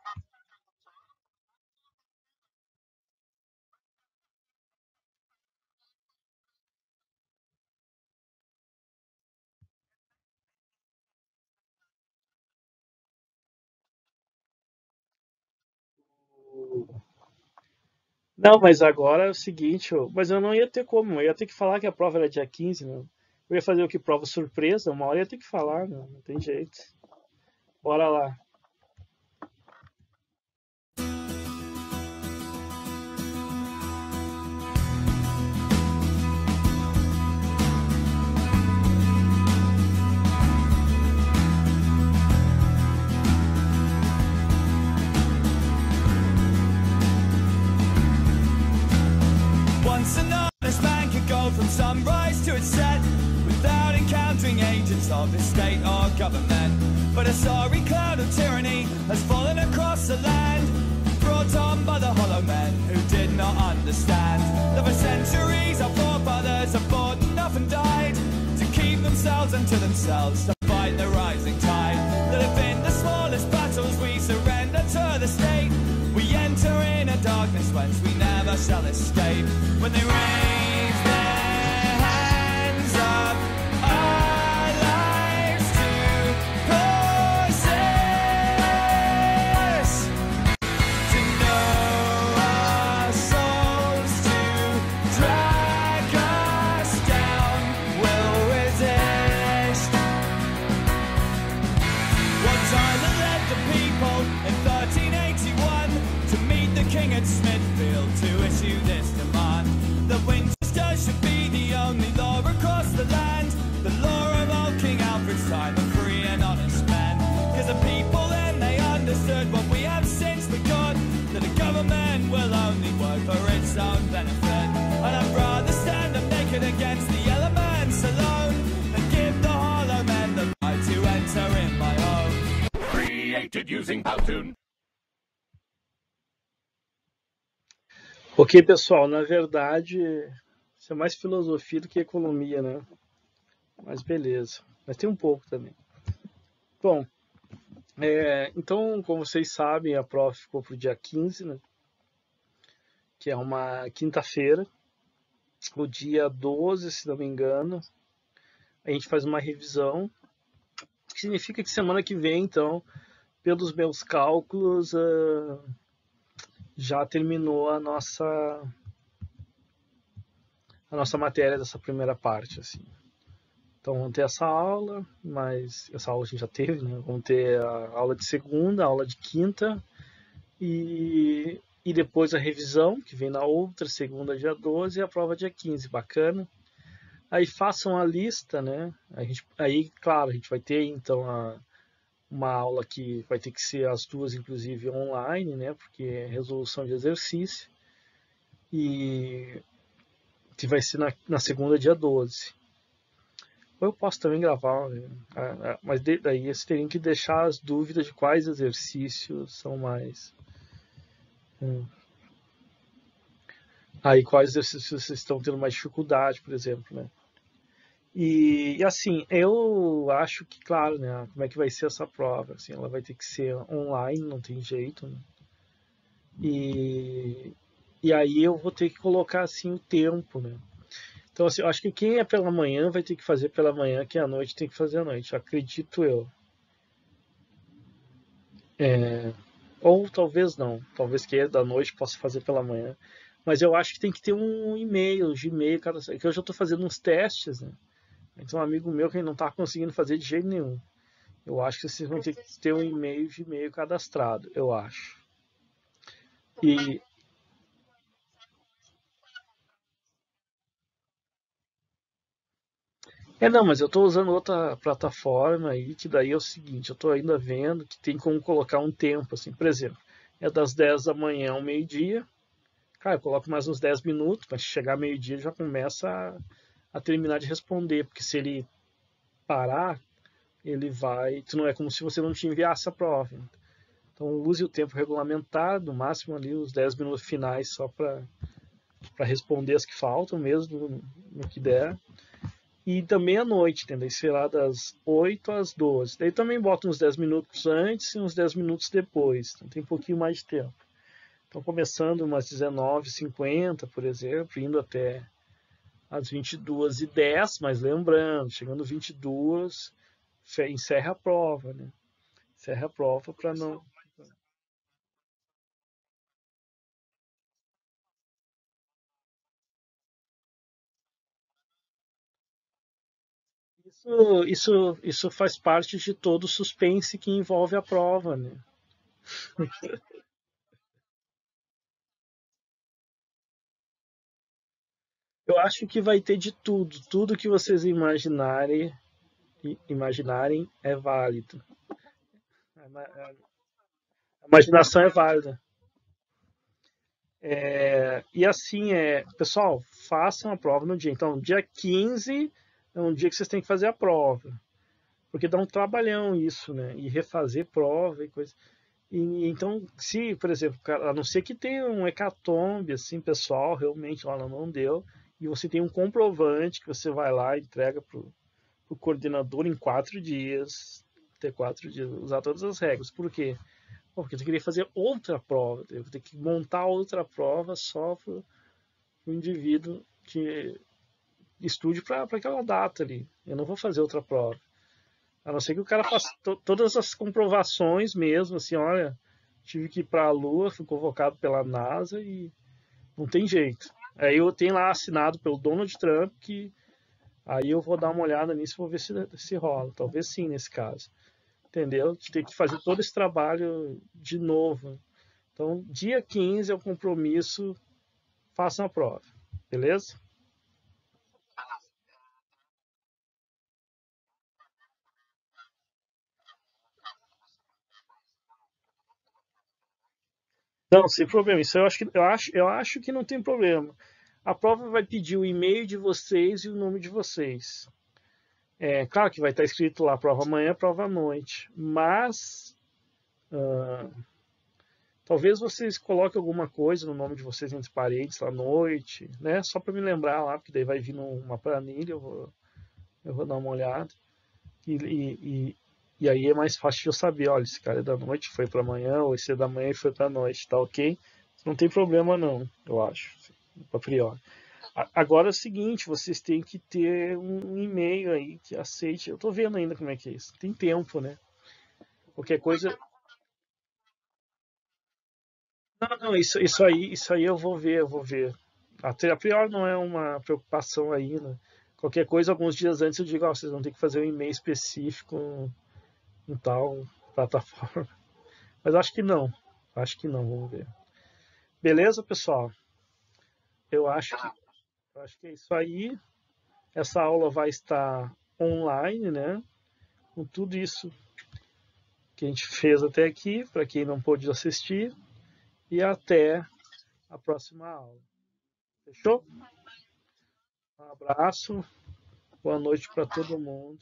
Não, mas agora é o seguinte, mas eu não ia ter como, eu ia ter que falar que a prova era dia 15, né? Eu ia fazer o que? Prova surpresa? Uma hora eu ia ter que falar, não tem jeito. Bora lá. deluding agents of the state or government. But a sorry cloud of tyranny has fallen across the land, brought on by the hollow men who did not understand that for centuries our forefathers have fought enough and died to keep themselves and to themselves, to fight the rising tide. That if in the smallest battles we surrender to the state, we enter in a darkness whence we never shall escape. When they raise their hands up, our lives to possess, to know our souls, to drag us down, will resist. What Tyler led the people in 1381 to meet the king at Smithfield to issue this demand, that Winchester should be the only law across the land, the law of old King Alfred's time, of free and honest men. Cause the people then they understood what we have since begun, that a government will only work for its own benefit. And I'd rather stand up naked against the elements alone than give the hollow men the right to enter in my home. Created using Powtoon. Ok, pessoal, na verdade, isso é mais filosofia do que economia, né? Mas beleza. Mas tem um pouco também. Bom, então, como vocês sabem, a prova ficou para o dia 15, né? Que é uma quinta-feira. O dia 12, se não me engano, a gente faz uma revisão. Que significa que semana que vem, então, pelos meus cálculos, já terminou a nossa matéria dessa primeira parte, assim. Então vamos ter essa aula, mas essa aula a gente já teve, né? Vamos ter a aula de segunda, a aula de quinta e depois a revisão, que vem na outra segunda, dia 12, e a prova dia 15, bacana. Aí façam a lista, né? Aí, claro, a gente vai ter então uma aula que vai ter que ser as duas, inclusive, online, né? Porque é resolução de exercício. E que vai ser na segunda, dia 12. Ou eu posso também gravar, né? Mas daí vocês teriam que deixar as dúvidas de quais exercícios são mais... Aí quais exercícios vocês estão tendo mais dificuldade, por exemplo, né? E assim, eu acho que, claro, né, como é que vai ser essa prova? Assim, ela vai ter que ser online, não tem jeito, né? E aí eu vou ter que colocar assim o tempo, né? Então, assim, eu acho que quem é pela manhã vai ter que fazer pela manhã, quem é à noite tem que fazer à noite, acredito eu. Ou talvez não, talvez quem é da noite possa fazer pela manhã. Mas eu acho que tem que ter um e-mail, Gmail, que eu já estou fazendo uns testes, né? Então, um amigo meu que não está conseguindo fazer de jeito nenhum. Eu acho que vocês vão ter que ter um e-mail de e-mail cadastrado, eu acho. E não, mas eu estou usando outra plataforma aí, que daí é o seguinte, eu estou ainda vendo que tem como colocar um tempo, assim, por exemplo, é das 10 da manhã ao meio-dia. Cara, eu coloco mais uns 10 minutos, mas chegar meio-dia já começa a terminar de responder, porque se ele parar, ele vai... Não é como se você não te enviasse a prova. Então use o tempo regulamentado, no máximo ali os 10 minutos finais só para responder as que faltam mesmo, no que der. E também à noite, entendeu? Será das 8 às 12. Daí também bota uns 10 minutos antes e uns 10 minutos depois. Então tem um pouquinho mais de tempo. Então começando umas 19h50, por exemplo, indo até às 22h10, mas lembrando, chegando 22, encerra a prova, né? Encerra a prova para não... Isso faz parte de todo o suspense que envolve a prova, né? Eu acho que vai ter de tudo. Tudo que vocês imaginarem é válido. A imaginação é válida. E assim, pessoal, façam a prova no dia. Então, dia 15, é um dia que vocês têm que fazer a prova. Porque dá um trabalhão isso, né? E refazer prova e coisa. E, então, se, por exemplo, a não ser que tenha um hecatombe, assim, pessoal, realmente, olha, não deu, e você tem um comprovante que você vai lá e entrega para o coordenador em 4 dias, ter 4 dias, usar todas as regras. Por quê? Porque eu queria fazer outra prova, eu vou ter que montar outra prova só para o indivíduo que estude para aquela data ali. Eu não vou fazer outra prova. A não ser que o cara faça todas as comprovações mesmo, assim, olha, tive que ir para a Lua, fui convocado pela NASA e não tem jeito. Aí eu tenho lá assinado pelo Donald Trump que aí eu vou dar uma olhada nisso e vou ver se rola. Talvez sim nesse caso. Entendeu? Tem que fazer todo esse trabalho de novo. Então, dia 15 é o compromisso, façam a prova. Beleza? Não, sem problema. Isso eu acho que não tem problema. A prova vai pedir o e-mail de vocês e o nome de vocês. É claro que vai estar escrito lá prova amanhã, prova à noite, mas ah, talvez vocês coloquem alguma coisa no nome de vocês entre parênteses à noite, né? Só para me lembrar lá, porque daí vai vir numa planilha, eu vou dar uma olhada. E aí é mais fácil de eu saber, olha, esse cara é da noite, foi para amanhã, ou esse é da manhã e foi para noite, tá ok? Não tem problema não, eu acho, a priori. Agora é o seguinte, vocês têm que ter um e-mail aí que aceite. Eu tô vendo ainda como é que é isso. Tem tempo, né? Qualquer coisa. Não, não, isso aí eu vou ver, eu vou ver. Até a priori não é uma preocupação ainda. Qualquer coisa, alguns dias antes eu digo, ó, vocês vão ter que fazer um e-mail específico em tal plataforma. Mas acho que não. Acho que não, vamos ver. Beleza, pessoal? Eu acho que, eu acho que é isso aí. Essa aula vai estar online, né? Com tudo isso que a gente fez até aqui, para quem não pôde assistir, e até a próxima aula. Fechou? Um abraço, boa noite para todo mundo.